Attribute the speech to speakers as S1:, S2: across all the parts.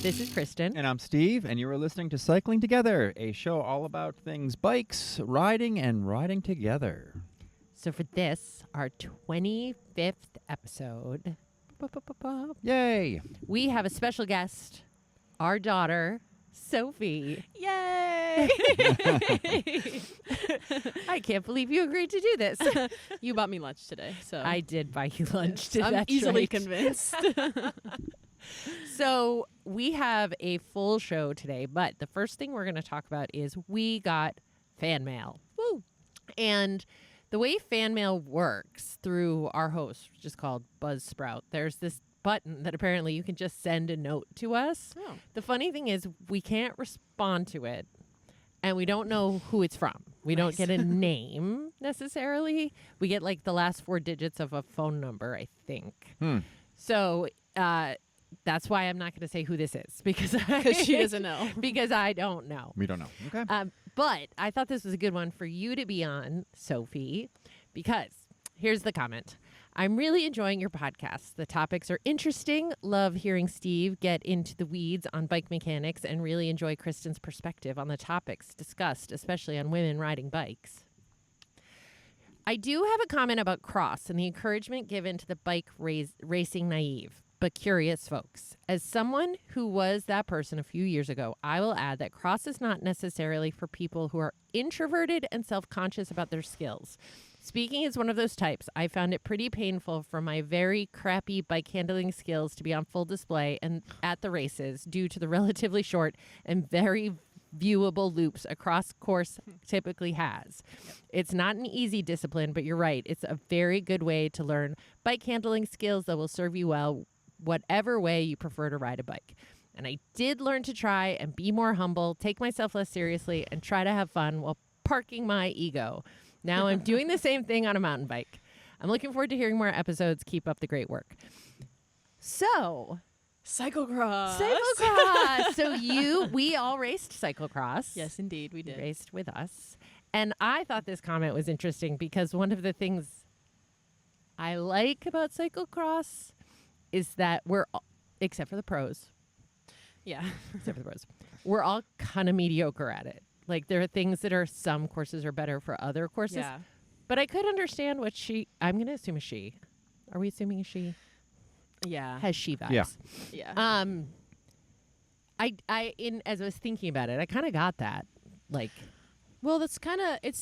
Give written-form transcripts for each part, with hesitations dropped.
S1: This is Kristen.
S2: And I'm Steve, and you are listening to Cycling Together, a show all about things bikes, riding, and riding together.
S1: So for this, our 25th episode,
S2: Yay!
S1: we have a special guest, our daughter, Sophie.
S3: Yay!
S1: I can't believe you agreed to do this.
S3: You bought me lunch today, so
S1: I did buy you lunch today.
S3: I'm easily convinced.
S1: So we have a full show today, but the first thing we're going to talk about is we got fan mail. Woo! And the way fan mail works through our host, which is called Buzzsprout, there's this button that apparently you can just send a note to us.
S3: Oh.
S1: The funny thing is we can't respond to it, and we don't know who it's from. We don't get a name necessarily. We get like the last 4 digits of a phone number, I think. So that's why I'm not going to say who this is because
S3: she doesn't know.
S1: Because I don't know.
S2: We don't know. Okay.
S1: But I thought this was a good one for you to be on, Sophie, because here's the comment. I'm really enjoying your podcast. The topics are interesting. Love hearing Steve get into the weeds on bike mechanics and really enjoy Kristen's perspective on the topics discussed, especially on women riding bikes. I do have a comment about cross and the encouragement given to the bike racing naive, but curious folks. As someone who was that person a few years ago, I will add that cross is not necessarily for people who are introverted and self-conscious about their skills. Speaking as one of those types, I found it pretty painful for my very crappy bike handling skills to be on full display and at the races due to the relatively short and very viewable loops a cross course typically has. It's not an easy discipline, but you're right. It's a very good way to learn bike handling skills that will serve you well whatever way you prefer to ride a bike. And I did learn to try and be more humble, take myself less seriously, and try to have fun while parking my ego. Now I'm doing the same thing on a mountain bike. I'm looking forward to hearing more episodes. Keep up the great work. So,
S3: Cyclocross.
S1: So we all raced cyclocross.
S3: Yes, indeed, we
S1: You
S3: did.
S1: raced with us. And I thought this comment was interesting because one of the things I like about cyclocross is that we're, except for the pros,
S3: Yeah.
S1: except for the pros, we're all kind of mediocre at it. Like there are things that are, some courses are better for other courses.
S3: Yeah.
S1: But I could understand what I'm going to assume a she. Are we assuming a she?
S3: Yeah.
S1: Has she vibes.
S2: Yeah.
S3: Yeah.
S1: As I was thinking about it, I kind of got that. Like,
S3: Well, it's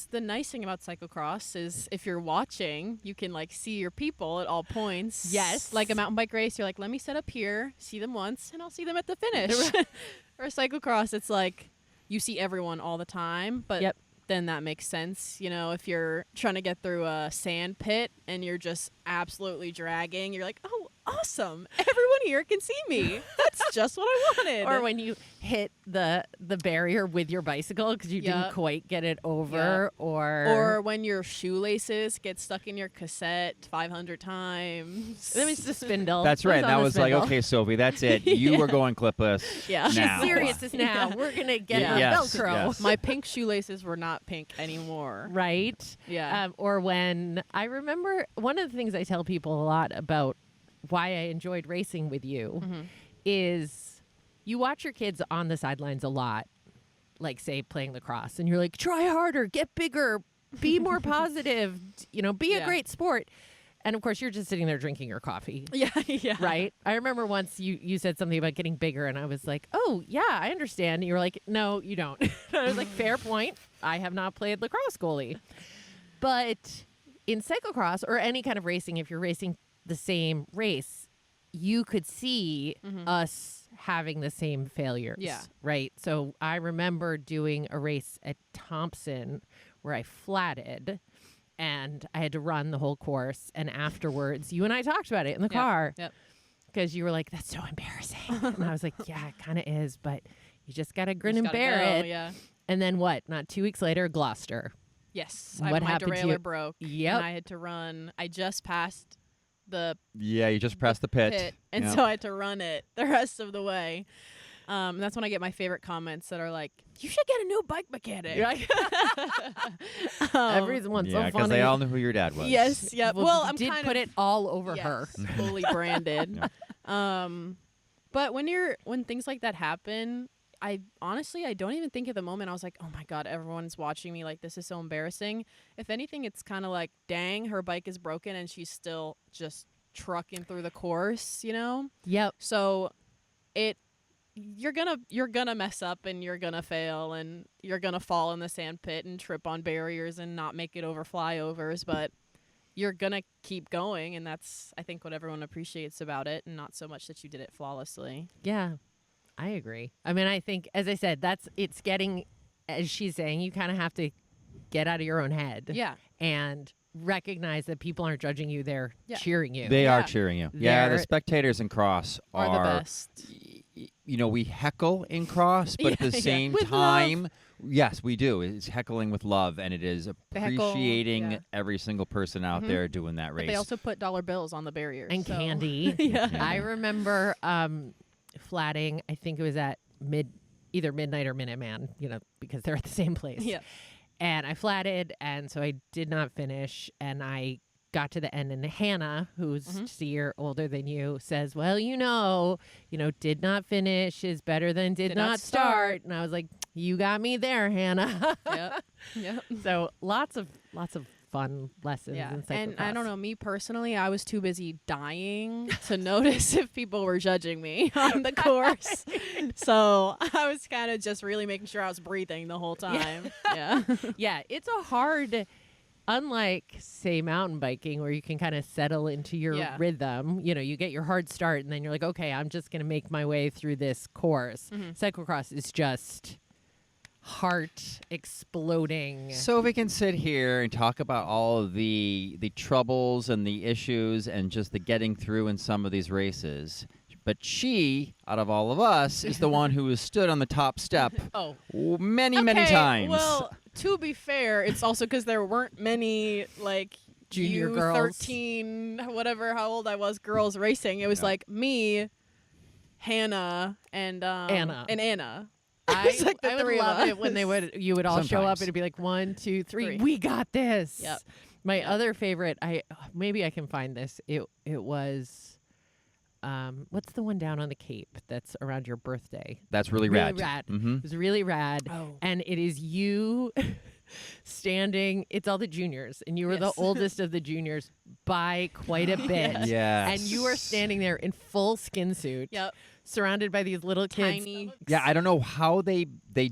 S3: the nice thing about cyclocross is if you're watching, you can like see your people at all points.
S1: Yes.
S3: Like a mountain bike race, you're like, let me set up here, see them once, and I'll see them at the finish. Or cyclocross, it's like you see everyone all the time, but
S1: Yep.
S3: then that makes sense. You know, if you're trying to get through a sand pit and you're just absolutely dragging, you're like, oh, awesome. Everyone here can see me. That's just what I wanted.
S1: or when you hit the barrier with your bicycle because you didn't
S3: Yep.
S1: quite get it over,
S3: Or when your shoelaces get stuck in your cassette 500 times.
S1: That was the spindle.
S2: That's
S1: It
S2: right.
S1: on
S2: That
S1: the
S2: was like,
S1: spindle.
S2: okay, Sophie, that's it. You were going clipless.
S3: Yeah.
S1: She's
S2: now.
S1: serious as now.
S3: Yeah.
S1: We're gonna get
S3: Yeah.
S1: the
S2: Yes,
S1: Velcro.
S2: yes.
S3: My pink shoelaces were not pink anymore.
S1: Right?
S3: Yeah.
S1: Or when I remember one of the things I tell people a lot about why I enjoyed racing with you is you watch your kids on the sidelines a lot, like say playing lacrosse, and you're like, try harder, get bigger, be more positive, be a
S3: Yeah.
S1: great sport. And of course, you're just sitting there drinking your coffee.
S3: Yeah. Yeah.
S1: Right? I remember once you said something about getting bigger, and I was like, oh, yeah, I understand. And you were like, no, you don't. I was like, fair point. I have not played lacrosse goalie. But in cyclocross or any kind of racing, if you're racing the same race, you could see us having the same failures.
S3: Yeah.
S1: Right? So I remember doing a race at Thompson where I flatted. And I had to run the whole course. And afterwards, you and I talked about it in the car.
S3: Yep.
S1: Because you were like, that's so embarrassing. And I was like, yeah, it kind of is. But you just got to grin
S3: Just
S1: and
S3: gotta
S1: bear
S3: go,
S1: it.
S3: Yeah.
S1: And then what? Not 2 weeks later, Gloucester.
S3: Yes.
S1: What
S3: my
S1: happened to
S3: derailleur
S1: you?
S3: broke.
S1: Yep.
S3: And I had to run. I just passed the
S2: Yeah, you just pressed the pit.
S3: pit. And
S2: Yep.
S3: so I had to run it the rest of the way. And that's when I get my favorite comments that are like, you should get a new bike mechanic.
S1: You're like, everyone's
S2: Yeah,
S1: so
S2: because
S1: funny.
S2: they all knew who your dad was.
S3: Yes. Yeah. Well, I'm
S1: did
S3: kind
S1: put
S3: of
S1: it all over
S3: yes,
S1: her.
S3: fully branded. But when things like that happen, I don't even think at the moment I was like, oh my God, everyone's watching me. Like, this is so embarrassing. If anything, it's kind of like, dang, her bike is broken and she's still just trucking through the course, you know?
S1: Yep.
S3: So you're gonna mess up and you're gonna fail and you're gonna fall in the sand pit and trip on barriers and not make it over flyovers, but you're gonna keep going, and that's, I think, what everyone appreciates about it, and not so much that you did it flawlessly.
S1: Yeah, I agree. I mean, I think, as I said, it's getting, as she's saying, you kind of have to get out of your own head.
S3: Yeah.
S1: And recognize that people aren't judging you, they're cheering you.
S2: They
S3: Yeah.
S2: are cheering you. Yeah, the spectators in cross
S3: Are the best.
S2: You know, we heckle in cross, but at the same
S1: With
S2: time, yes, we do. It's heckling with love, and it is
S3: They heckle,
S2: appreciating
S3: yeah.
S2: every single person out there doing that race.
S3: But they also put dollar bills on the barriers.
S1: And
S3: so.
S1: candy.
S3: Yeah.
S1: I remember flatting, I think it was at either Midnight or Minuteman, you know, because they're at the same place.
S3: Yeah.
S1: And I flatted, and so I did not finish, and I got to the end, and Hannah, who's just a year older than you, says, well, you know, did not finish is better than did not start. And I was like, you got me there, Hannah.
S3: Yep.
S1: So lots of fun lessons
S3: Yeah.
S1: in cyclocross.
S3: And I don't know, me personally, I was too busy dying to notice if people were judging me on the course. So I was kind of just really making sure I was breathing the whole time. Yeah.
S1: Yeah, it's a hard, unlike, say, mountain biking, where you can kind of settle into your rhythm. You know, you get your hard start, and then you're like, okay, I'm just going to make my way through this course. Cyclocross is just heart exploding.
S2: So we can sit here and talk about all of the troubles and the issues and just the getting through in some of these races. But she, out of all of us, is the one who has stood on the top step many times.
S3: Well, to be fair, it's also because there weren't many, like,
S1: Junior
S3: U
S1: girls.
S3: 13, whatever, how old I was, girls racing. It was like me, Hannah, and
S1: Anna.
S3: And Anna.
S1: I,
S3: It's like the
S1: I would
S3: three of
S1: love
S3: us.
S1: it when you would all show up
S2: Sometimes.
S1: and it'd be like 1, 2, 3.
S3: Three.
S1: We got this.
S3: Yep.
S1: My other favorite, maybe I can find this. It was, what's the one down on the Cape that's around your birthday?
S2: That's really
S1: Really
S2: rad.
S1: rad.
S2: Mm-hmm.
S1: It was really rad.
S3: Oh.
S1: And it is you standing, it's all the juniors, and you were the
S3: Yes.
S1: oldest of the juniors by quite a bit.
S2: Yes.
S1: And you are standing there in full skin suit,
S3: Yep.
S1: surrounded by these little kids.
S3: Tiny.
S2: Yeah, I don't know how they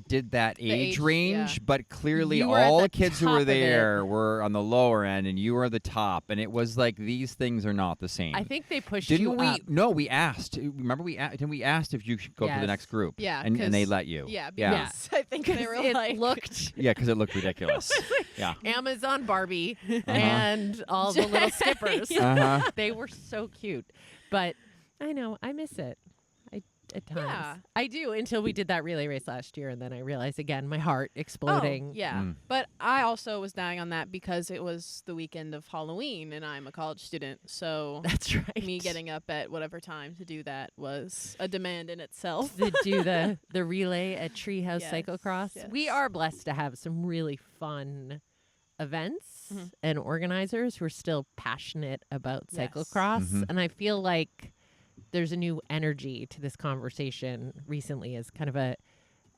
S2: did that age
S3: age,
S2: range,
S3: yeah.
S2: but clearly
S1: You were at
S2: all
S1: the
S2: the kids who
S1: top
S2: were
S1: of it.
S2: there were on the lower end, and you were the top. And it was like, these things are not the same.
S1: I think they pushed
S2: Didn't
S1: you
S2: we?
S1: up.
S2: No, we asked. Remember, we asked if you should go to the
S1: Yes.
S2: next group.
S3: Yeah,
S2: and they
S3: 'cause-
S2: let you.
S3: Yeah,
S2: yeah,
S3: because I think they were
S1: it
S3: like,
S1: looked
S2: yeah, because it looked ridiculous. Yeah.
S1: Amazon Barbie and all the little skippers.
S2: Uh-huh.
S1: They were so cute. But I know, I miss it. At times.
S3: Yeah.
S1: I do, until we did that relay race last year, and then I realized again my heart exploding.
S3: Oh, yeah.
S2: Mm.
S3: But I also was dying on that because it was the weekend of Halloween and I'm a college student. So
S1: That's right.
S3: me getting up at whatever time to do that was a demand in itself.
S1: to do the relay at Treehouse
S3: Yes,
S1: Cyclocross.
S3: yes.
S1: We are blessed to have some really fun events and organizers who are still passionate about
S3: Yes.
S1: cyclocross.
S2: Mhm.
S1: And I feel like there's a new energy to this conversation recently, as kind of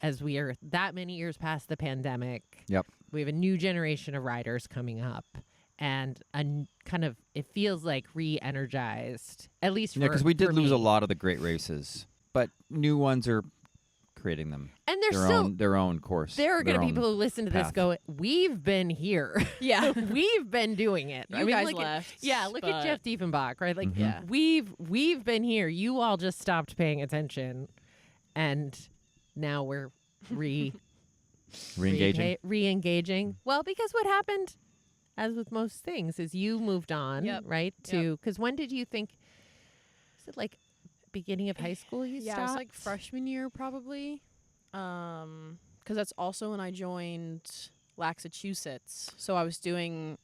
S1: as we are that many years past the pandemic.
S2: Yep.
S1: We have a new generation of riders coming up, and kind of, it feels like re-energized, at least
S2: Yeah, because we did
S1: for
S2: lose a
S1: me.
S2: lot of the great races, but new ones are creating them.
S1: And there's still
S2: their own course.
S1: there are going to
S2: their
S1: be people
S2: own
S1: who listen to this
S2: path.
S1: go, we've been here.
S3: Yeah.
S1: We've been doing it.
S3: You guys
S1: look
S3: left,
S1: look at
S3: but-
S1: Jeff Diefenbach, right? Like,
S2: Mhm.
S3: Yeah.
S1: we've been here. You all just stopped paying attention, and now we're
S2: Re-engaging.
S1: re-engaging. Well, because what happened, as with most things, is you moved on,
S3: Yep.
S1: right? Because when did you think? Is it like beginning of high school? You
S3: Yeah,
S1: stopped?
S3: it was like freshman year probably. Because that's also when I joined Massachusetts. So I was doing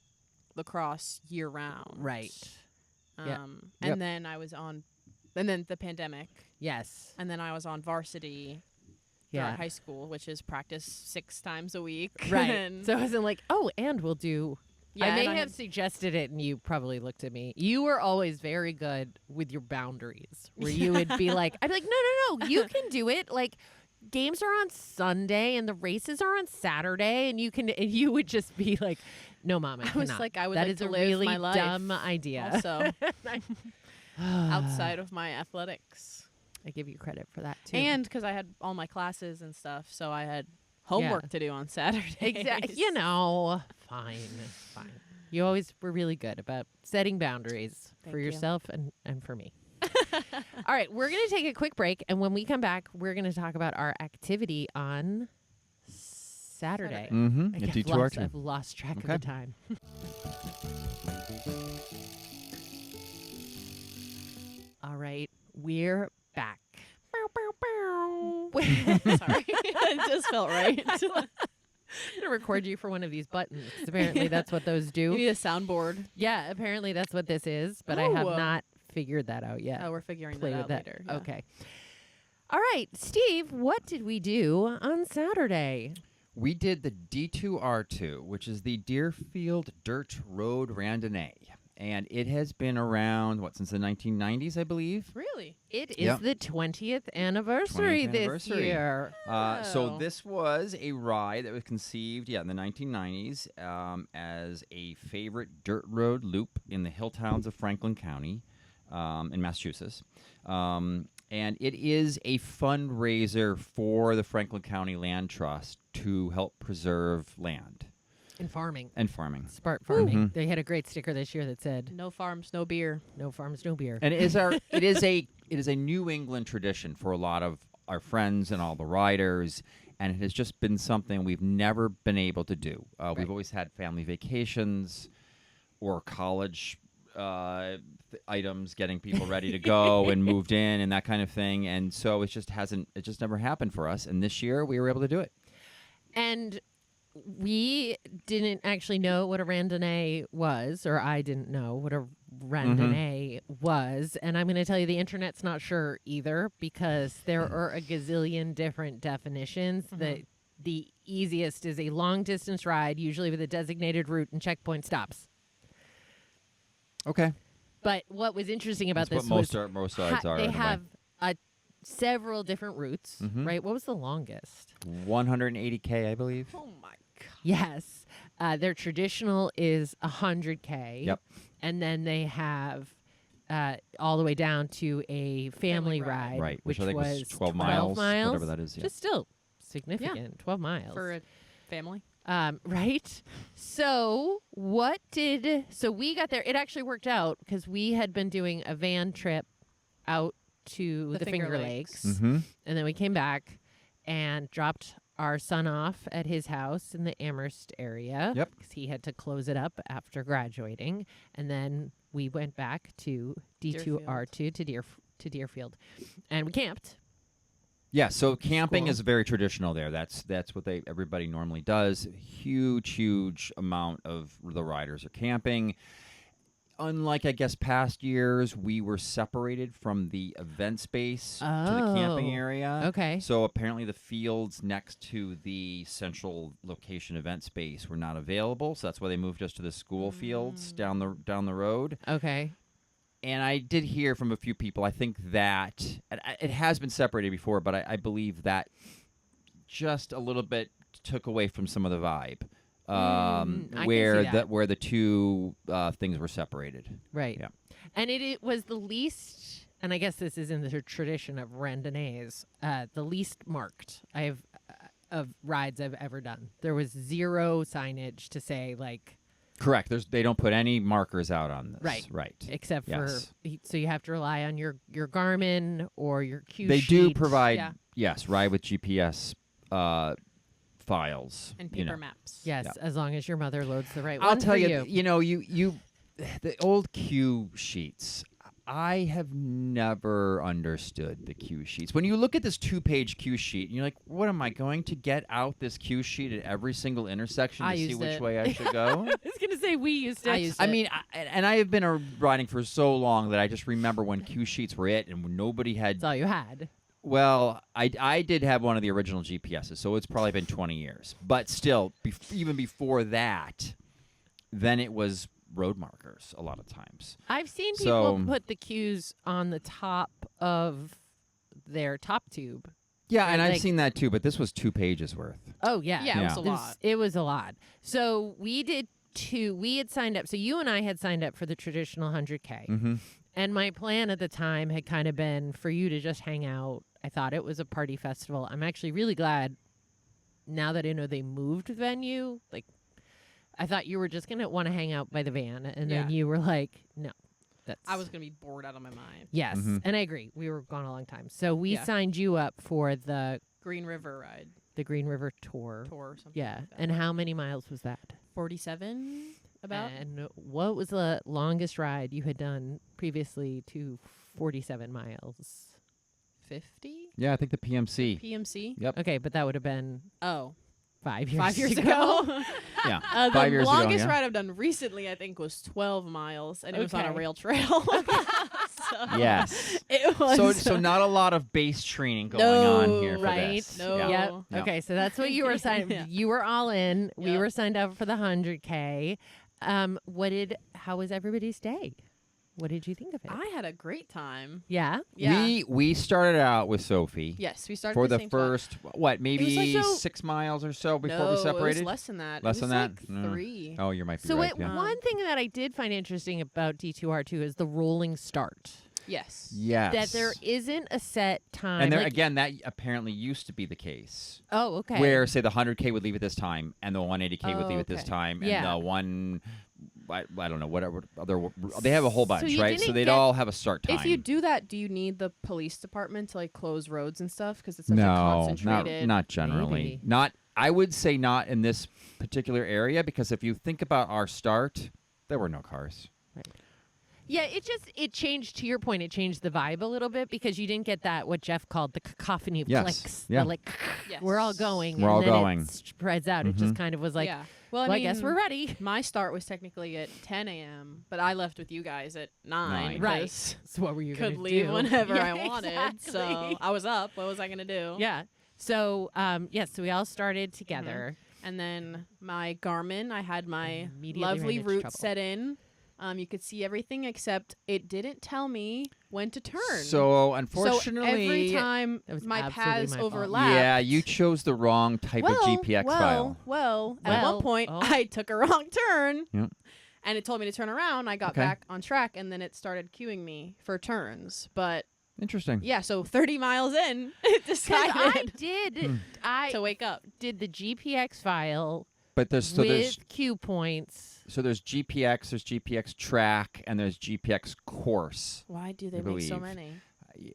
S3: lacrosse year round.
S1: Right. Yeah.
S2: Yep.
S3: And then I was on, and then the pandemic.
S1: Yes.
S3: And then I was on varsity throughout high school, which is practice 6 times a week.
S1: Right.
S3: And
S1: So it wasn't like, oh, and we'll do
S3: Yeah,
S1: I may
S3: and
S1: have suggested it, and you probably looked at me. You were always very good with your boundaries, where you would be like, I'd be like, no, you can do it. Like, games are on Sunday, and the races are on Saturday, and you would just be like, no, Mom, I
S3: I was
S1: cannot.
S3: like, I would
S1: That
S3: like
S1: is
S3: to
S1: a
S3: live
S1: really
S3: my life
S1: dumb idea.
S3: also outside of my athletics.
S1: I give you credit for that too.
S3: And because I had all my classes and stuff, so I had homework to do on Saturdays.
S1: exactly, fine. You always were really good about setting boundaries
S3: Thank
S1: for
S3: you.
S1: yourself and for me. All right, we're going to take a quick break, and when we come back, we're going to talk about our activity on Saturday.
S2: Mm-hmm.
S1: I
S2: At
S1: get
S2: D2R2.
S1: I've lost track of
S2: Okay.
S1: the time. All right, we're back.
S3: Sorry, it just felt right.
S1: I'm going to record you for one of these buttons. Apparently, that's what those
S3: You
S1: do.
S3: need a soundboard.
S1: Yeah, apparently that's what this is, but I have
S3: Oh.
S1: not figured that out yet.
S3: Oh, we're figuring
S1: Play
S3: that
S1: with
S3: out
S1: that.
S3: later. Yeah.
S1: Okay. All right, Steve, what did we do on Saturday?
S2: We did the D2R2, which is the Deerfield Dirt-Road Randonnee. And it has been around, since the 1990s, I believe?
S3: Really?
S1: It is
S2: Yep.
S1: the 20th anniversary
S2: 20th
S1: this
S2: anniversary.
S1: year.
S2: So
S3: Oh.
S2: this was a ride that was conceived, in the 1990s as a favorite dirt road loop in the hill towns of Franklin County in Massachusetts. And it is a fundraiser for the Franklin County Land Trust to help preserve land
S1: And farming.
S2: and farming.
S1: Smart farming.
S2: Mhm.
S1: They had a great sticker this year that said,
S3: No farms, no beer.
S1: "No farms, no beer."
S2: And it is a New England tradition for a lot of our friends and all the riders, and it has just been something we've never been able to do. We've always had family vacations or college items getting people ready to go and moved in and that kind of thing, and so it just never happened for us. And this year we were able to do it.
S1: And we didn't actually know what a randonnee was, or I didn't know what a randonnee was. And I'm going to tell you the internet's not sure either, because there are a gazillion different definitions. The easiest is a long distance ride, usually with a designated route and checkpoint stops.
S2: Okay.
S1: But what was interesting about
S2: That's
S1: this
S2: what
S1: was
S2: most rides are.
S1: they
S2: in a way.
S1: have several different routes, right? What was the longest?
S2: 180K, I believe.
S3: Oh my god.
S1: Yes. Their traditional is 100K.
S2: Yep.
S1: And then they have all the way down to a family
S3: Family ride.
S1: ride,
S2: Right,
S1: which
S2: which I think was 12
S1: miles,
S2: whatever that is. Yeah.
S1: Just still significant, 12 miles.
S3: For a family.
S1: Right? So we got there. It actually worked out because we had been doing a van trip out to the Finger Lakes.
S2: Mm-hmm.
S1: And then we came back and dropped our son off at his house in the Amherst area.
S2: Yep.
S1: Because he had to close it up after graduating. And then we went back to D2R2 to Deerfield. And we camped.
S2: Yeah, so camping
S1: Cool.
S2: is very traditional there. That's what everybody normally does. Huge amount of the riders are camping. Unlike, I guess, past years, we were separated from the event space to the camping
S1: Oh,
S2: area.
S1: okay.
S2: So apparently the fields next to the central location event space were not available. So that's why they moved us to the school fields down the road.
S1: Okay.
S2: And I did hear from a few people, I think that it has been separated before, but I believe that just a little bit took away from some of the vibe.
S1: I can see
S2: Where
S1: that.
S2: where the two things were separated.
S1: Right.
S2: Yeah.
S1: And it was the least, and I guess this is in the tradition of randonnees, the least marked of rides I've ever done. There was zero signage to say, like,
S2: Correct. They don't put any markers out on this.
S1: Right.
S2: Right.
S1: except
S2: Yes.
S1: for, so you have to rely on your Garmin or your Q
S2: They
S1: sheet.
S2: do provide,
S3: Yeah.
S2: yes, ride with GPS files.
S3: And
S2: you
S3: paper
S2: know.
S3: maps.
S1: Yes,
S2: Yeah.
S1: as long as your mother loads the right
S2: I'll
S1: one
S2: tell
S1: for
S2: you, you the old Q sheets. I have never understood the Q sheets. When you look at this 2-page Q sheet, and you're like, what am I going to get out this Q sheet at every single intersection
S3: I
S2: to see
S3: used
S2: which
S3: it.
S2: way I should go?
S1: I was going to say we used it.
S3: I used
S2: I
S3: it.
S2: mean, I have been riding for so long that I just remember when Q sheets were it, and when nobody had.
S1: That's all you had.
S2: Well, I did have one of the original GPSs, so it's probably been 20 years. But still, even before that, then it was road markers a lot of times.
S1: I've seen people
S2: So-
S1: put the cues on the top of their top tube.
S2: Yeah, and I've
S1: like-
S2: seen that too, but this was 2 pages worth.
S1: Oh, yeah.
S3: Yeah, it was a
S1: It
S3: lot.
S1: It was a lot. So we did 2. We had signed up. So you and I had signed up for the traditional 100K.
S2: Mm-hmm.
S1: And my plan at the time had kind of been for you to just hang out. I thought it was a party festival. I'm actually really glad now that I know they moved the venue. Like, I thought you were just going to want to hang out by the van. And then
S3: Yeah.
S1: you were like, no. That's
S3: I was gonna be bored out of my mind.
S1: Yes.
S2: Mhm.
S1: And I agree. We were gone a long time. So we
S3: Yeah.
S1: signed you up for the
S3: Green River ride
S1: Green River tour.
S3: tour or something.
S1: Yeah.
S3: like that.
S1: And how many miles was that?
S3: 47 about.
S1: And what was the longest ride you had done previously to 47 miles?
S3: 50
S2: Yeah, I think the PMC.
S3: PMC.
S2: Yep.
S1: Okay, but that would have been
S3: Oh,
S1: 5 years
S3: 5 years
S1: ago.
S3: ago.
S2: Yeah.
S3: The
S2: 5 years ago,
S3: longest
S2: yeah.
S3: ride I've done recently, I think, was 12 miles, and it was on a
S1: Okay.
S3: rail trail. So
S2: Yes.
S3: it was.
S2: So not a lot of base training going
S3: No,
S2: on here for
S1: right?
S2: this.
S3: No.
S2: Yeah.
S1: Yep.
S2: Yeah.
S1: Okay, so that's what you were signed.
S3: Yeah.
S1: You were all in. We
S3: Yep.
S1: were signed up for the 100K. How was everybody's day? What did you think of it?
S3: I had a great time.
S1: Yeah.
S3: Yeah.
S2: We started out with Sophie
S3: Yes, we started
S2: for
S3: at the
S2: the
S3: same spot.
S2: first what maybe
S3: like so-
S2: 6 miles or so before
S3: no,
S2: we separated.
S3: It was less than that.
S2: Less
S3: it
S2: than
S3: was
S2: that?
S3: like
S2: No.
S3: 3.
S2: Oh, you might be
S1: So
S2: right.
S1: it,
S2: Yeah.
S1: one thing that I did find interesting about D2R2 is the rolling start.
S3: Yes.
S2: Yes.
S1: That there isn't a set time.
S2: and there
S1: like-
S2: again, that apparently used to be the case.
S1: Oh, okay.
S2: Where say the 100K would leave at this time, and the 180K would
S1: Oh,
S2: leave at this
S1: okay.
S2: time,
S1: Yeah.
S2: and the one. I don't know, whatever other. They have a whole bunch,
S1: you
S2: right? So
S1: didn't
S2: they'd
S1: get-
S2: all have a start time.
S3: If you do that, do you need the police department to like close roads and stuff? Because it's such a
S2: no,
S3: concentrated.
S2: not generally.
S1: Maybe.
S2: Not. I would say not in this particular area because if you think about our start, there were no cars.
S1: Yeah, it changed, to your point, it changed the vibe a little bit because you didn't get that, what Jeff called the cacophony of
S2: Yes.
S1: clicks.
S2: Yeah.
S1: The, like,
S3: Yes.
S1: we're all going.
S2: We're
S1: and
S2: all
S1: then
S2: going.
S1: It spreads out. It just
S2: Mhm.
S1: kind of was like,
S3: yeah. Well,
S1: well, I
S3: mean,
S1: guess we're ready.
S3: My start was technically at 10 a.m., but I left with you guys at 9.
S1: Right.
S3: because
S1: So what were you
S3: Could
S1: gonna
S3: leave
S1: do?
S3: whenever
S1: Yeah,
S3: I wanted.
S1: exactly.
S3: So I was up. What was I going to do?
S1: Yeah. So, yes, so we all started together.
S3: And then my Garmin, I had my
S1: Immediately
S3: lovely
S1: ran into
S3: route
S1: trouble.
S3: set in. You could see everything except it didn't tell me when to turn.
S2: So
S3: So
S2: unfortunately,
S3: every time
S1: That was
S3: my
S1: absolutely
S3: paths
S1: my fault.
S3: overlapped.
S2: yeah, you chose the wrong type of GPX file.
S3: At
S1: Well,
S3: one point,
S1: oh.
S3: I took a wrong turn.
S2: Yep.
S3: And it told me to turn around. I got
S2: Okay.
S3: back on track, and then it started queuing me for turns. But
S2: Interesting.
S3: yeah, so 30 miles in, it
S1: 'Cause I
S3: decided
S1: I
S3: to wake up.
S1: did the GPX file
S2: But there's
S1: with cue points.
S2: there's GPX, there's GPX track, and there's GPX course,
S3: Why do they
S2: I
S3: make so
S2: believe.
S3: many?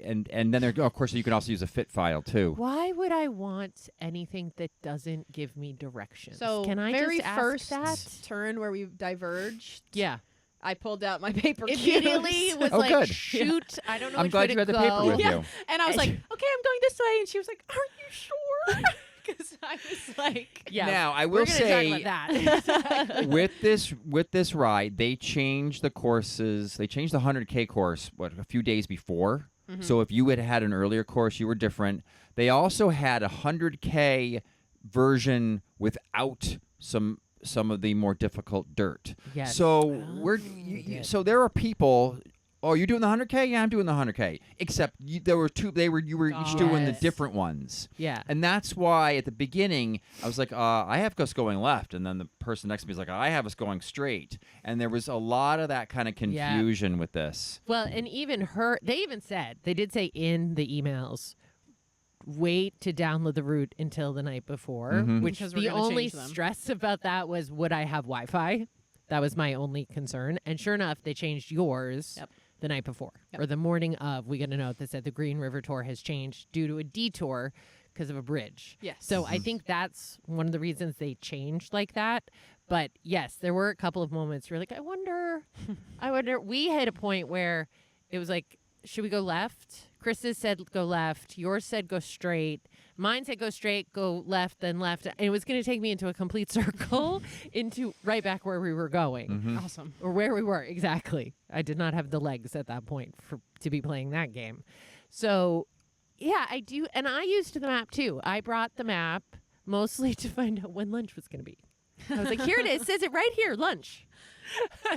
S2: and then there of course you can also use a fit file too.
S1: Why would I want anything that doesn't give me directions?
S3: So
S1: can I
S3: very
S1: just ask
S3: first
S1: that?
S3: turn where we diverged,
S1: Yeah.
S3: I pulled out my paper
S1: Immediately
S3: cues.
S1: was
S2: Oh,
S1: like,
S2: good.
S1: shoot, I don't know
S2: I'm
S1: which
S2: glad
S1: way
S2: you had
S1: to
S2: the paper
S1: go.
S2: with
S3: Yeah.
S2: you.
S3: And I was like, okay, I'm going this way. And she was like, are you sure? Because I was like,
S1: Yeah.
S2: Now I
S1: We're
S2: will
S1: gonna
S2: say
S1: talk about that.
S2: with this ride, they changed the courses. They changed the 100K course a few days before.
S3: Mm-hmm.
S2: So if you had an earlier course, you were different. They also had a 100K version without some of the more difficult dirt.
S1: Yes.
S2: So
S1: yeah.
S2: so there are people. Oh, you're doing the 100K? Yeah, I'm doing the 100K. Except you were each doing the
S1: Yes.
S2: different ones.
S1: Yeah.
S2: And that's why at the beginning I was like, I have us going left, and then the person next to me is like, I have us going straight, and there was a lot of that kind of
S1: Yeah.
S2: confusion with this.
S1: Well, and even they did say in the emails, wait to download the route until the night before,
S2: Mhm.
S1: which
S3: Because we're
S1: the
S3: gonna
S1: only
S3: change them.
S1: stress about that was, would I have Wi-Fi? That was my only concern. And sure enough, they changed yours
S3: Yep.
S1: the night before
S3: Yep.
S1: or the morning of. We got a note that said the Green River Tour has changed due to a detour because of a bridge.
S3: yes.
S1: So I think that's one of the reasons they changed like that. But yes, there were a couple of moments where you're like, I wonder. We hit a point where it was like, should we go left? Chris's said go left. Yours said go straight. Mine said go straight, go left, then left. And it was going to take me into a complete circle into right back where we were going.
S2: Mhm.
S3: awesome.
S1: Or where we were, exactly. I did not have the legs at that point to be playing that game. So, yeah, I do. And I used the map, too. I brought the map mostly to find out when lunch was going to be. I was like, here it is. It says it right here, lunch.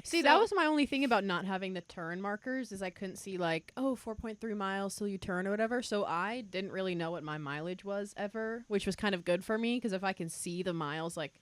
S3: See, that was my only thing about not having the turn markers is I couldn't see like, 4.3 miles till you turn or whatever. So I didn't really know what my mileage was ever, which was kind of good for me because if I can see the miles like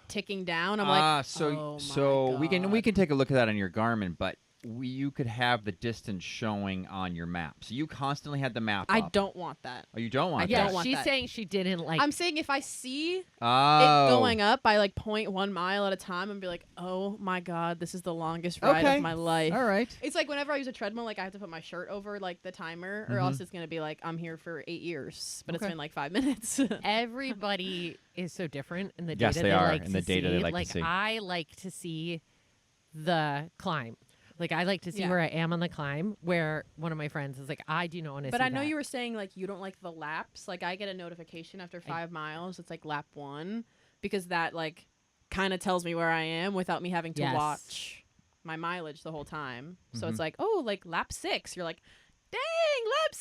S3: ticking down, I'm like,
S2: so we can take a look at that on your Garmin, but you could have the distance showing on your map. So you constantly had the map
S3: I
S2: up.
S3: don't want that.
S2: Oh, you don't want
S3: I
S2: that?
S3: don't want
S1: she's
S3: that.
S1: saying she didn't like.
S3: I'm saying if I see it
S2: Oh.
S3: going up by like 0.1 mile at a time and be like, oh my God, this is the longest ride of my life.
S2: All right.
S3: It's like whenever I use a treadmill, like I have to put my shirt over like the timer or else it's going to be like, I'm here for 8 years, but it's been like 5 minutes.
S1: Everybody is so different in the
S2: Yes,
S1: data
S2: they are
S1: like
S2: in the
S1: to
S2: data they
S1: see.
S2: like to see.
S1: I like to see the climb. Like I like to see
S3: Yeah.
S1: where I am on the climb. Where one of my friends is like, I do not want to.
S3: But
S1: see
S3: I know
S1: that.
S3: you were saying like you don't like the laps. Like I get a notification after 5 miles. It's like lap 1 because that like kind of tells me where I am without me having to
S1: Yes.
S3: watch my mileage the whole time. So it's like, oh, like lap 6. You're like, dang, lap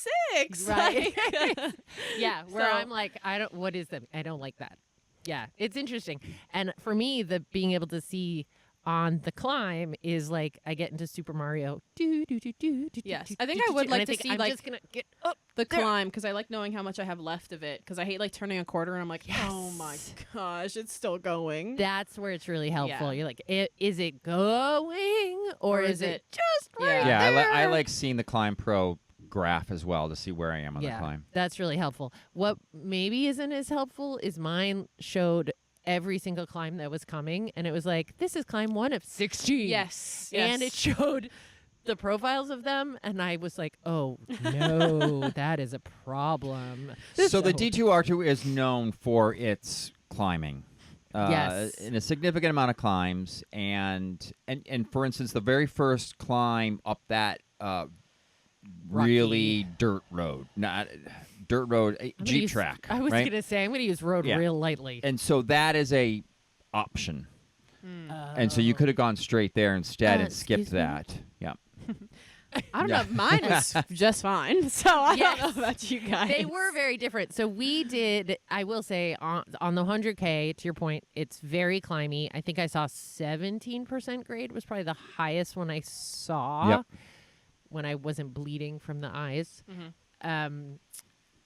S3: 6.
S1: Right.
S3: Like,
S1: Yeah, where
S3: So-
S1: I'm like, I don't. What is them? I don't like that. Yeah, it's interesting. And for me, the being able to see on the climb is like I get into Super Mario.
S3: Yes. I think I would like to see,
S1: I'm
S3: like,
S1: just gonna get up.
S3: the
S1: There.
S3: climb because I like knowing how much I have left of it because I hate like turning a quarter and I'm like, oh my
S1: Yes.
S3: gosh, it's still going.
S1: That's where it's really helpful.
S3: Yeah.
S1: You're like, is it going or is it just right
S3: Yeah.
S1: there?
S2: I like seeing the Climb Pro graph as well to see where I am on the climb.
S1: That's really helpful. What maybe isn't as helpful is mine showed every single climb that was coming, and it was like, this is climb 1 of 16.
S3: Yes.
S1: And it showed the profiles of them, and I was like, oh, no, that is a problem.
S2: So the D2R2 is known for its climbing.
S1: Yes.
S2: In a significant amount of climbs, and for instance, the very first climb up that really dirt road, not dirt road, Jeep track.
S1: I was
S2: right?
S1: going to say, I'm going to use road
S2: Yeah.
S1: real lightly.
S2: And so that is a option. And so you could have gone straight there instead and skipped
S1: excuse me?
S2: that. Yeah.
S3: I don't
S2: Yeah.
S3: know. Mine was just fine. So I
S1: Yes.
S3: don't know about you guys.
S1: They were very different. So we did, I will say, on the 100K, to your point, it's very climby. I think I saw 17% grade was probably the highest one I saw
S2: Yep.
S1: when I wasn't bleeding from the eyes.
S3: Mhm.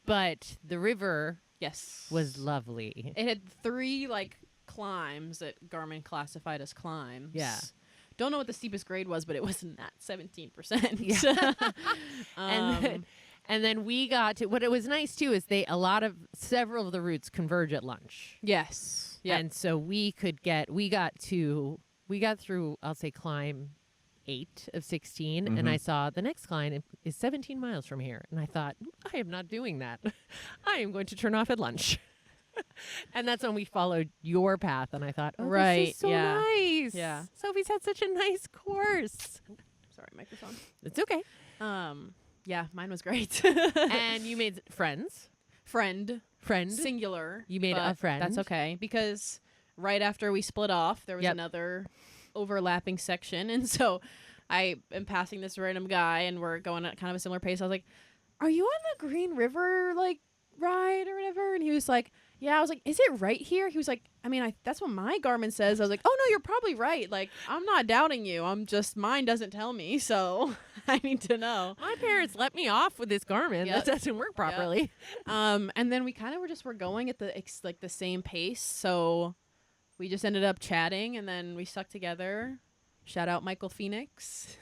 S1: But the river
S3: Yes.
S1: was lovely.
S3: It had 3 like climbs that Garmin classified as climbs.
S1: Yeah.
S3: Don't know what the steepest grade was, but it wasn't that 17%.
S1: Yeah.
S3: Um,
S1: And then we got to, what it was nice too is several of the routes converge at lunch.
S3: yes. Yeah.
S1: And so we got through, I'll say climb 8 of 16, and I saw the next climb is 17 miles from here. And I thought, I am not doing that. I am going to turn off at lunch. And that's when we followed your path, and I thought, oh, this
S3: Right,
S1: is so
S3: yeah.
S1: nice.
S3: Yeah.
S1: Sophie's had such a nice course.
S3: Sorry, microphone.
S1: It's okay.
S3: Yeah, mine was great.
S1: And you made friends.
S3: Friend.
S1: Friend.
S3: Singular.
S1: You made a
S3: but
S1: friend.
S3: That's okay because right after we split off, there was
S1: Yep.
S3: another overlapping section, and so I am passing this random guy, and we're going at kind of a similar pace. I was like, "Are you on the Green River like ride or whatever?" And he was like, "Yeah." I was like, "Is it right here?" He was like, "I mean, that's what my Garmin says." I was like, "Oh no, you're probably right. Like, I'm not doubting you. I'm just mine doesn't tell me, so I need to know."
S1: My parents let me off with this Garmin.
S3: Yep.
S1: That doesn't work properly.
S3: And then we kind of were going at the same pace, so we just ended up chatting, and then we stuck together. Shout out Michael Phoenix.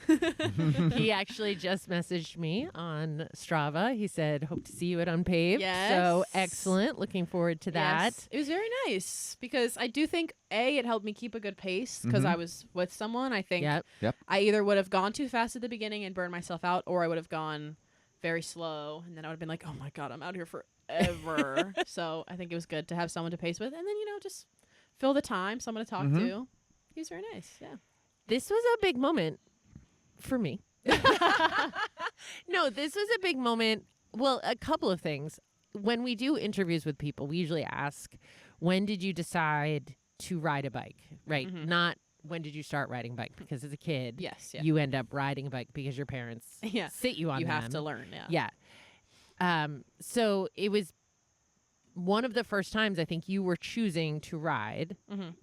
S1: He actually just messaged me on Strava. He said, hope to see you at Unpaved. So
S3: Yes.
S1: excellent. Looking forward to that.
S3: Yes. It was very nice because I do think it helped me keep a good pace because I was with someone. I think
S1: Yep.
S3: I either would have gone too fast at the beginning and burned myself out, or I would have gone very slow, and then I would have been like, oh my God, I'm out here forever. So I think it was good to have someone to pace with, and then, just fill the time, someone to talk to. He was very nice. Yeah.
S1: This was a big moment for me. No, this was a big moment. Well, a couple of things. When we do interviews with people, we usually ask, when did you decide to ride a bike? Right? Not when did you start riding a bike? Because as a kid,
S3: Yes. Yeah.
S1: you end up riding a bike because your parents
S3: Yeah.
S1: sit you on
S3: You
S1: them.
S3: have to learn. Yeah.
S1: Yeah. So it was one of the first times I think you were choosing to ride.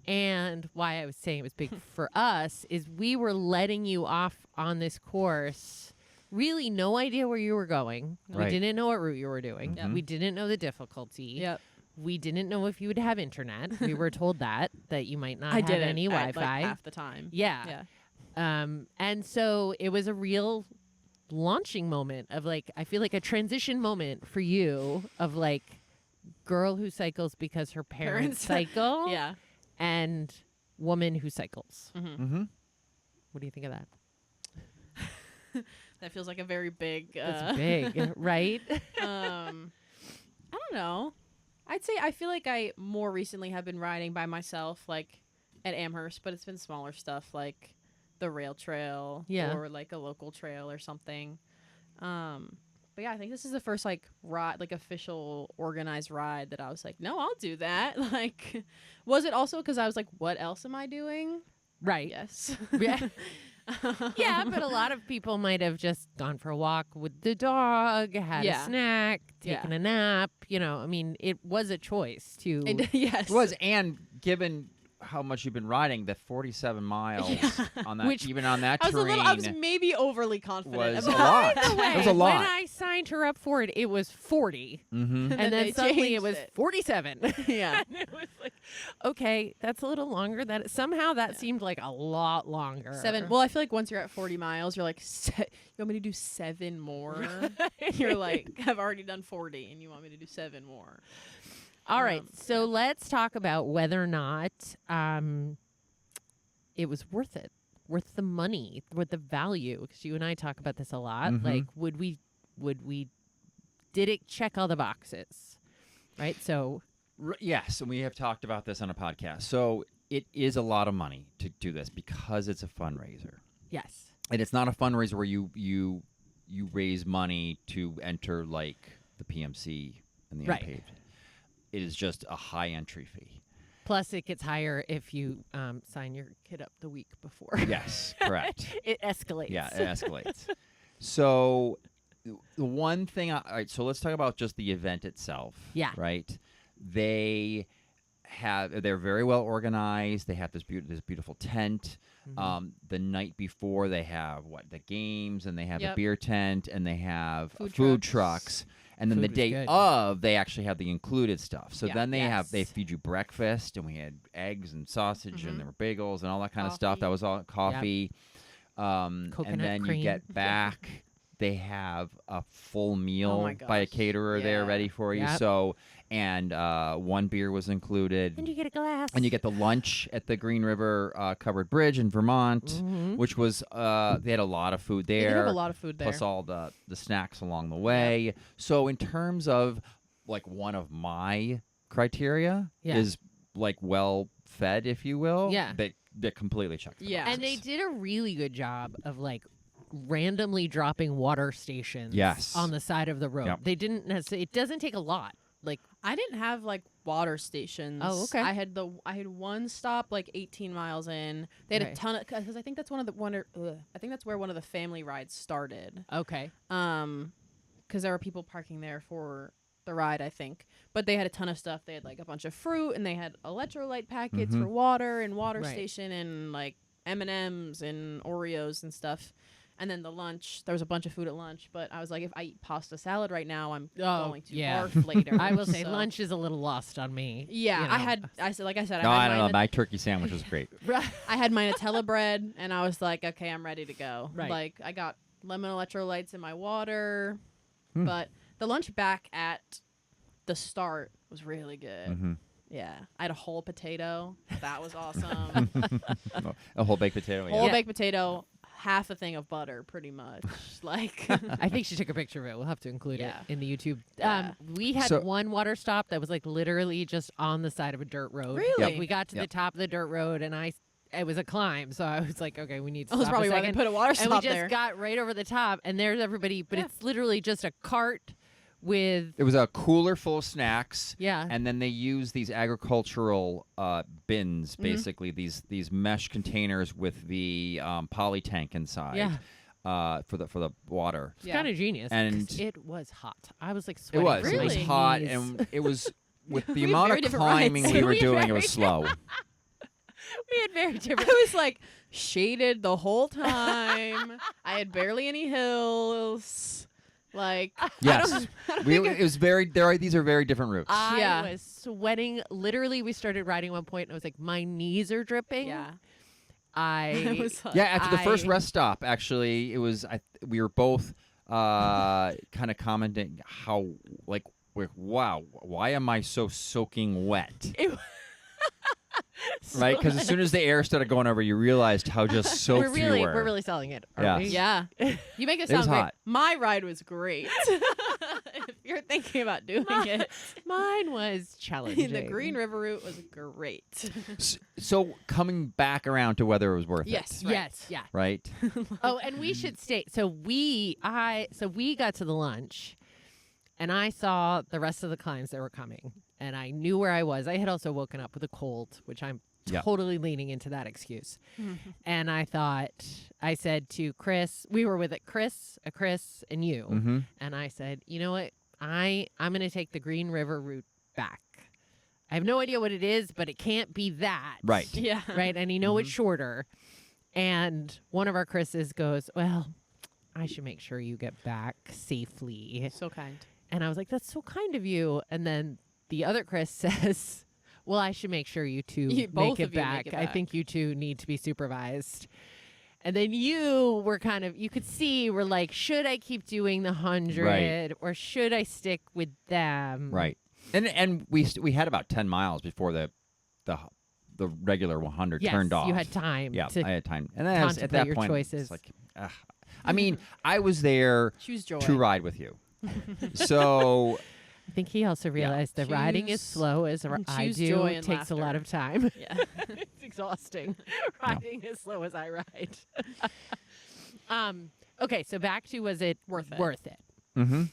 S1: And why I was saying it was big for us is we were letting you off on this course. Really no idea where you were going.
S2: Right.
S1: We didn't know what route you were doing.
S2: Mhm.
S1: We didn't know the difficulty.
S3: Yep.
S1: We didn't know if you would have internet. We were told that you might not
S3: I
S1: have
S3: didn't
S1: any
S3: at,
S1: Wi-Fi.
S3: like, half the time.
S1: Yeah.
S3: Yeah.
S1: And so it was a real launching moment of like, I feel like a transition moment for you of like girl who cycles because her parents cycle
S3: Yeah.
S1: and woman who cycles.
S2: Mm-hmm.
S1: What do you think of that?
S3: That feels like a very big.
S1: It's big, right?
S3: I don't know. I'd say I feel like I more recently have been riding by myself, like at Amherst, but it's been smaller stuff like the rail trail or like a local trail or something. But yeah, I think this is the first like ride, like official organized ride that I was like, no, I'll do that. Like, was it also because I was like, what else am I doing?
S1: Right.
S3: Yes.
S1: Yeah. Yeah, but a lot of people might have just gone for a walk with the dog, had a snack, taken a nap. You know, I mean, it was a choice to.
S3: Yes.
S2: It was, and given how much you've been riding, the 47 miles on that, even on that terrain,
S3: I was maybe overly confident.
S2: was a
S3: about
S2: lot.
S3: it.
S2: It was a lot.
S1: When I signed her up for it, it was 40.
S2: Mm-hmm.
S1: And then
S3: they
S1: suddenly it
S3: changed
S1: was
S3: it.
S1: 47.
S3: Yeah.
S1: And it was like, okay, that's a little longer. That somehow that seemed like a lot longer.
S3: 7. Well, I feel like once you're at 40 miles, you're like, you want me to do 7 more? You're like, I've already done 40, and you want me to do 7 more.
S1: All right, so let's talk about whether or not it was worth it, worth the money, worth the value. Because you and I talk about this a lot.
S2: Mhm.
S1: Like, did it check all the boxes? Right. So
S2: Yes, and we have talked about this on a podcast. So it is a lot of money to do this because it's a fundraiser,
S1: yes,
S2: and it's not a fundraiser where you raise money to enter like the PMC and the
S1: Right.
S2: unpaved. It is just a high entry fee.
S1: plus it gets higher if you sign your kid up the week before.
S2: Yes, correct.
S1: It escalates.
S2: Yeah, it escalates. So the one thing, all right, so let's talk about just the event itself.
S1: Yeah.
S2: Right? They're very well organized. They have this beautiful tent.
S1: Mm-hmm.
S2: The night before they have the games, and they have a
S3: Yep.
S2: beer tent, and they have
S3: Food
S2: food
S3: trucks.
S2: trucks. And then
S1: Food
S2: the
S1: was
S2: day
S1: good.
S2: of, they actually have the included stuff. So
S3: Yeah.
S2: then they
S1: Yes.
S2: feed you breakfast, and we had eggs and sausage,
S3: Mhm.
S2: and there were bagels and all that kind of stuff.
S3: Coffee.
S2: That was all coffee. And
S1: Coconut
S2: then
S1: cream.
S2: you get back. They have a full meal
S3: my
S2: by a
S3: gosh.
S2: caterer there
S3: Yeah.
S2: ready for you.
S1: Yep.
S2: So, and one beer was included.
S1: And you get a glass.
S2: And you get the lunch at the Green River Covered Bridge in Vermont,
S1: Mhm.
S2: which was they had a lot of food
S3: They
S2: there,
S3: did have a lot of food there.
S2: plus all the snacks along the way. So in terms of like one of my criteria
S1: Yeah.
S2: is like well fed, if you will.
S1: Yeah.
S2: That completely checked. The
S3: Yeah.
S1: And they
S2: boxes.
S1: did a really good job of like randomly dropping water stations
S2: Yes.
S1: on the side of the road.
S2: Yep.
S1: They didn't necessarily, it doesn't take a lot. Like,
S3: I didn't have like water stations.
S1: Oh, okay.
S3: I had one stop like 18 miles in. They had
S1: Right.
S3: a ton of, because I think that's I think that's where one of the family rides started.
S1: okay.
S3: Because there were people parking there for the ride, I think. But they had a ton of stuff. They had like a bunch of fruit, and they had electrolyte packets
S2: Mhm.
S3: for water and water
S1: Right.
S3: station, and like M&Ms and Oreos and stuff. And then the lunch, there was a bunch of food at lunch, but I was like, if I eat pasta salad right now, I'm going to barf later.
S1: I will say
S3: So-
S1: lunch is a little lost on me.
S3: Yeah,
S1: you know.
S3: I said, like I said,
S2: No,
S3: I
S2: I
S3: had
S2: don't know.
S3: mine
S2: My turkey sandwich was great.
S3: I had my Nutella bread, and I was like, okay, I'm ready to go.
S1: Right.
S3: Like, I got lemon electrolytes in my water,
S2: Hmm.
S3: but the lunch back at the start was really good.
S2: Hmm.
S3: Yeah, I had a whole potato. That was awesome.
S2: A whole baked potato.
S3: Whole
S2: Yeah.
S3: baked potato, half a thing of butter, pretty much. Like,
S1: I think she took a picture of it. We'll have to include
S3: Yeah.
S1: it in the YouTube.
S3: Yeah.
S1: We had
S2: So-
S1: one water stop that was like literally just on the side of a dirt road.
S3: Really?
S1: Like, we got to the
S2: Yep.
S1: top of the dirt road, and it was a climb, so I was like, okay, we need to
S3: that was
S1: stop
S3: probably
S1: a
S3: why they
S1: second.
S3: put a water
S1: And we
S3: stop
S1: just
S3: there.
S1: got right over the top, and there's everybody, but
S3: Yeah.
S1: it's literally just a cart with,
S2: It was a cooler full of snacks.
S1: yeah.
S2: And then they use these agricultural bins,
S3: Mm-hmm.
S2: basically these mesh containers with the poly tank inside.
S1: Yeah.
S2: For the water.
S1: It's kind of genius. 'cause
S2: And-
S1: it was hot. I was like
S2: It
S1: sweating.
S2: was.
S1: from
S2: It
S1: my
S2: was hot,
S1: knees.
S2: and it was with the
S3: We have
S2: amount
S3: very
S2: of
S3: different rides.
S2: climbing we
S3: We
S2: were
S1: had
S2: doing, it
S1: very
S2: was slow.
S1: We had very
S3: I
S1: different.
S3: was like shaded the whole time. I had barely any hills. Like
S2: Yes, it was very. These are very different routes.
S1: I
S3: Yeah.
S1: was sweating. Literally, we started riding at one point, and I was like, my knees are dripping.
S3: yeah.
S1: I
S3: I was like,
S2: yeah, after the first
S1: I-
S2: rest stop, actually, it was. We were both kind of commenting how like, wow, why am I so soaking wet?
S1: It-
S2: Right, because as soon as the air started going over, you realized how just soaked
S1: we're really
S2: you were.
S1: we're really selling it. Aren't we?
S3: yeah. You make it
S2: It was
S3: sound great.
S2: hot.
S3: My ride was great. If you're thinking about doing it,
S1: Mine was challenging.
S3: the Green River route was great.
S2: So coming back around to whether it was worth
S3: Yes.
S2: it,
S3: Right.
S1: Yes. Yeah.
S2: right?
S1: Oh, and we should state. So we got to the lunch, and I saw the rest of the climbs that were coming, and I knew where I was. I had also woken up with a cold, which I'm
S2: Yeah.
S1: totally leaning into that excuse. And I said to Chris, we were with Chris, and you,
S2: Mm-hmm.
S1: and I said, you know what, I'm going to take the Green River route back. I have no idea what it is, but it can't be that.
S2: Right.
S3: Yeah.
S1: Right. And you know it's shorter. And one of our Chris's goes, well, I should make sure you get back safely.
S3: So kind.
S1: And I was like, that's so kind of you. And then the other Chris says, well, I should make sure you two
S3: Both
S1: make it
S3: of you
S1: back.
S3: make it
S1: I
S3: back."
S1: think you two need to be supervised. And then you were kind of, you could see, we're like, should I keep doing the 100
S2: Right.
S1: or should I stick with them?
S2: Right. And we had about 10 miles before the regular 100
S1: Yes,
S2: turned off.
S1: you had time
S2: Yeah,
S1: to
S2: I had time. And then at
S1: contemplate
S2: that
S1: your
S2: point,
S1: choices.
S2: it's like, I mean, I was there
S3: Choose joy.
S2: to ride with you. So,
S1: I think he also realized that riding is
S3: Choose-
S1: slow as I
S3: choose
S1: do.
S3: joy
S1: It
S3: and
S1: takes a lot
S3: laughter.
S1: of time.
S3: Yeah.
S1: It's exhausting. Riding as slow as I ride. Okay, so back to, was it
S3: Worth it.
S1: Worth it.
S2: mm-hmm.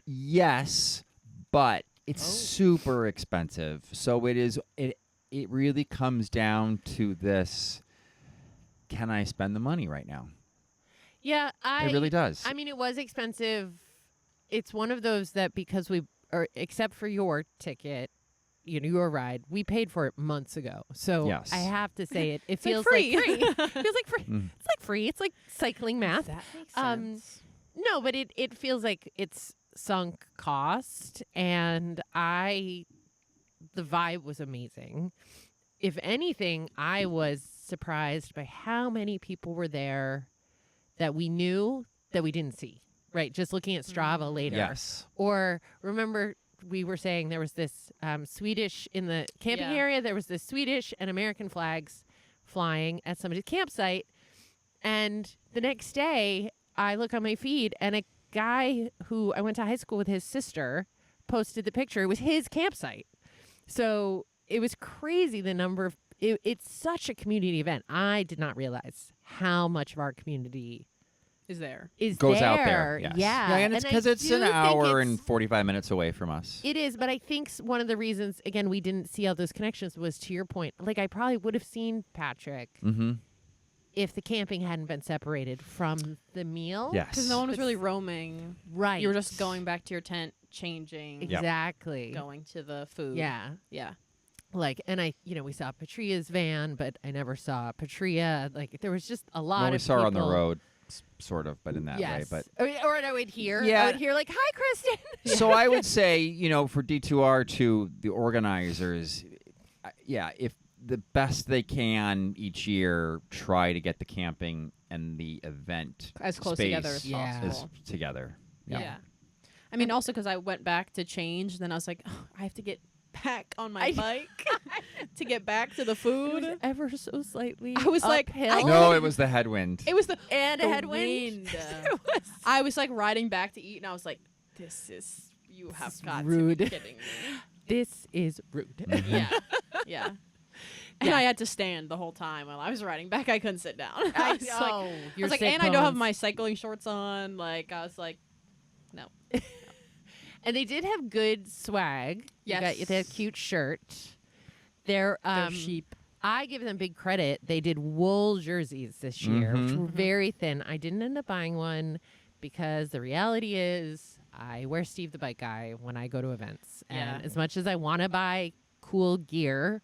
S2: Yes, but it's
S1: Oh.
S2: super expensive. So it really comes down to this: can I spend the money right now?
S1: Yeah,
S2: It really does.
S1: I mean, it was expensive. It's one of those that because except for your ticket, your ride, we paid for it months ago. So
S2: Yes.
S1: I have to say it
S3: like
S1: feels
S3: free.
S1: like free. It feels like free.
S2: Mm.
S1: It's like free. It's like cycling math.
S3: That makes
S1: sense. No, but it feels like it's sunk cost, and the vibe was amazing. If anything, I was surprised by how many people were there that we knew that we didn't see. Right, just looking at Strava later.
S2: Yes.
S1: Or remember, we were saying there was this Swedish in the camping
S3: Yeah.
S1: area. There was this Swedish and American flags flying at somebody's campsite, and the next day I look on my feed and a guy who I went to high school with, his sister, posted the picture. It was his campsite. So it was crazy the number of it's such a community event. I did not realize how much of our community
S3: is there.
S1: is
S2: Goes
S1: there.
S2: out there. Yes.
S1: Yeah.
S2: and it's
S1: I
S2: because it's
S1: do
S2: an
S1: think
S2: hour
S1: it's-
S2: and 45 minutes away from us.
S1: It is, but I think one of the reasons, again, we didn't see all those connections was to your point. Like, I probably would have seen Patrick
S2: Mm-hmm.
S1: if the camping hadn't been separated from the meal.
S2: Yes.
S3: Because no one was
S1: But
S3: really roaming.
S1: Right.
S3: You were just going back to your tent, changing,
S2: Yep.
S1: Exactly.
S3: going to the food.
S1: Yeah.
S3: Yeah.
S1: Like, and we saw Patria's van, but I never saw Patria. Like, there was just a lot
S2: Well,
S1: of
S2: we saw her on the
S1: people-
S2: road, sort of, but in that
S1: Yes.
S2: way.
S1: Or I would hear,
S2: Yeah.
S1: I would hear like, "Hi, Kristen."
S2: But so I would say, for D2R2, the organizers, if the best they can each year, try to get the camping and the event
S3: As close
S2: space
S3: together as
S1: Yeah.
S3: possible.
S2: is together.
S3: Yeah. I mean, also because I went back to change, then I was like, oh, I have to get back on my bike to get back to the
S1: It
S3: food.
S1: was ever so slightly.
S3: I was like,
S1: uphill.
S2: No, it was the headwind.
S3: It was the
S1: and a
S3: the
S1: headwind.
S3: wind.
S1: It was
S3: I was like riding back to eat, and I was like, you have
S1: is
S3: got
S1: rude.
S3: to be kidding me.
S1: This is rude.
S2: Mm-hmm.
S3: Yeah. Yeah. And
S1: Yeah.
S3: I had to stand the whole time while I was riding back. I couldn't sit down. I was like,
S1: know.
S3: and I don't have my cycling shorts on. Like, I was like, no.
S1: And they did have good swag.
S3: Yes.
S1: You got that cute shirt. They're
S3: sheep.
S1: I give them big credit. They did wool jerseys this year, which
S2: Mhm.
S1: were very thin. I didn't end up buying one because the reality is I wear Steve the Bike Guy when I go to events.
S3: Yeah.
S1: And as much as I want to buy cool gear,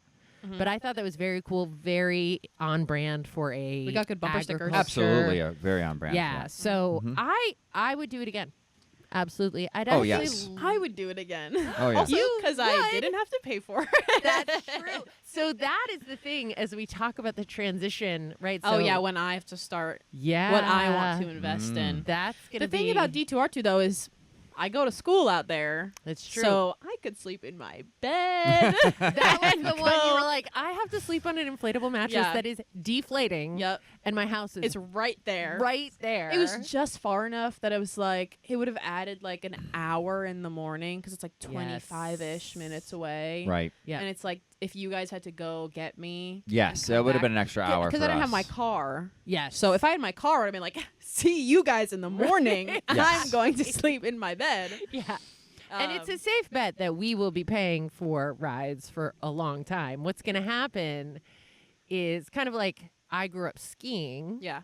S1: but I thought that was very cool, very on brand for a
S3: We got good bumper stickers.
S1: agriculture.
S2: Absolutely, very on brand.
S1: Yeah. So
S2: Mhm.
S1: I would do it again. Absolutely. I'd
S2: Oh,
S1: actually
S2: yes.
S3: I would do it again.
S2: Oh, yeah.
S3: Also,
S1: You
S3: because I
S1: would.
S3: didn't have to pay for it.
S1: That's true. So that is the thing as we talk about the transition, right?
S3: Oh
S1: So,
S3: yeah, when I have to start
S1: yeah,
S3: what I want to invest in.
S1: That's gonna
S3: The thing
S1: be,
S3: about D2R2 though is I go to school out there.
S1: That's true.
S3: So I could sleep in my bed.
S1: that was
S3: and
S1: the one you
S3: go-
S1: were like, I have to sleep on an inflatable mattress
S3: Yeah.
S1: that is deflating.
S3: Yep.
S1: And my house is
S3: It's right there.
S1: right there.
S3: It was just far enough that it was like it would have added like an hour in the morning because it's like 25-ish minutes away.
S2: Right.
S1: yeah.
S3: And it's like if you guys had to go get me.
S2: Yes,
S3: and
S2: it
S3: come
S2: would have
S3: back-
S2: been an extra hour
S3: Because
S2: for
S3: I didn't
S2: us.
S3: have my car.
S1: yes.
S3: So if I had my car, I'd have been like, see you guys in the morning.
S2: Yes.
S3: I'm going to sleep in my bed.
S1: yeah. And it's a
S3: Um,
S1: safe bet that we will be paying for rides for a long time. What's going to happen is kind of like I grew up skiing
S3: Yeah.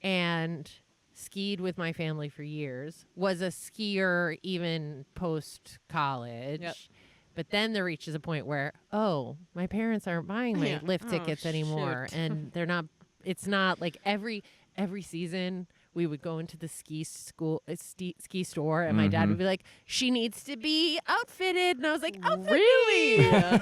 S1: and skied with my family for years, was a skier even post college.
S3: Yep.
S1: But then there reaches a point where, oh, my parents aren't buying my
S3: Yeah.
S1: lift
S3: Oh,
S1: tickets anymore.
S3: shoot.
S1: And they're not, it's not like every season we would go into the ski store and my dad would be like, she needs to be outfitted. And I was like, outfit
S3: Really?
S1: me.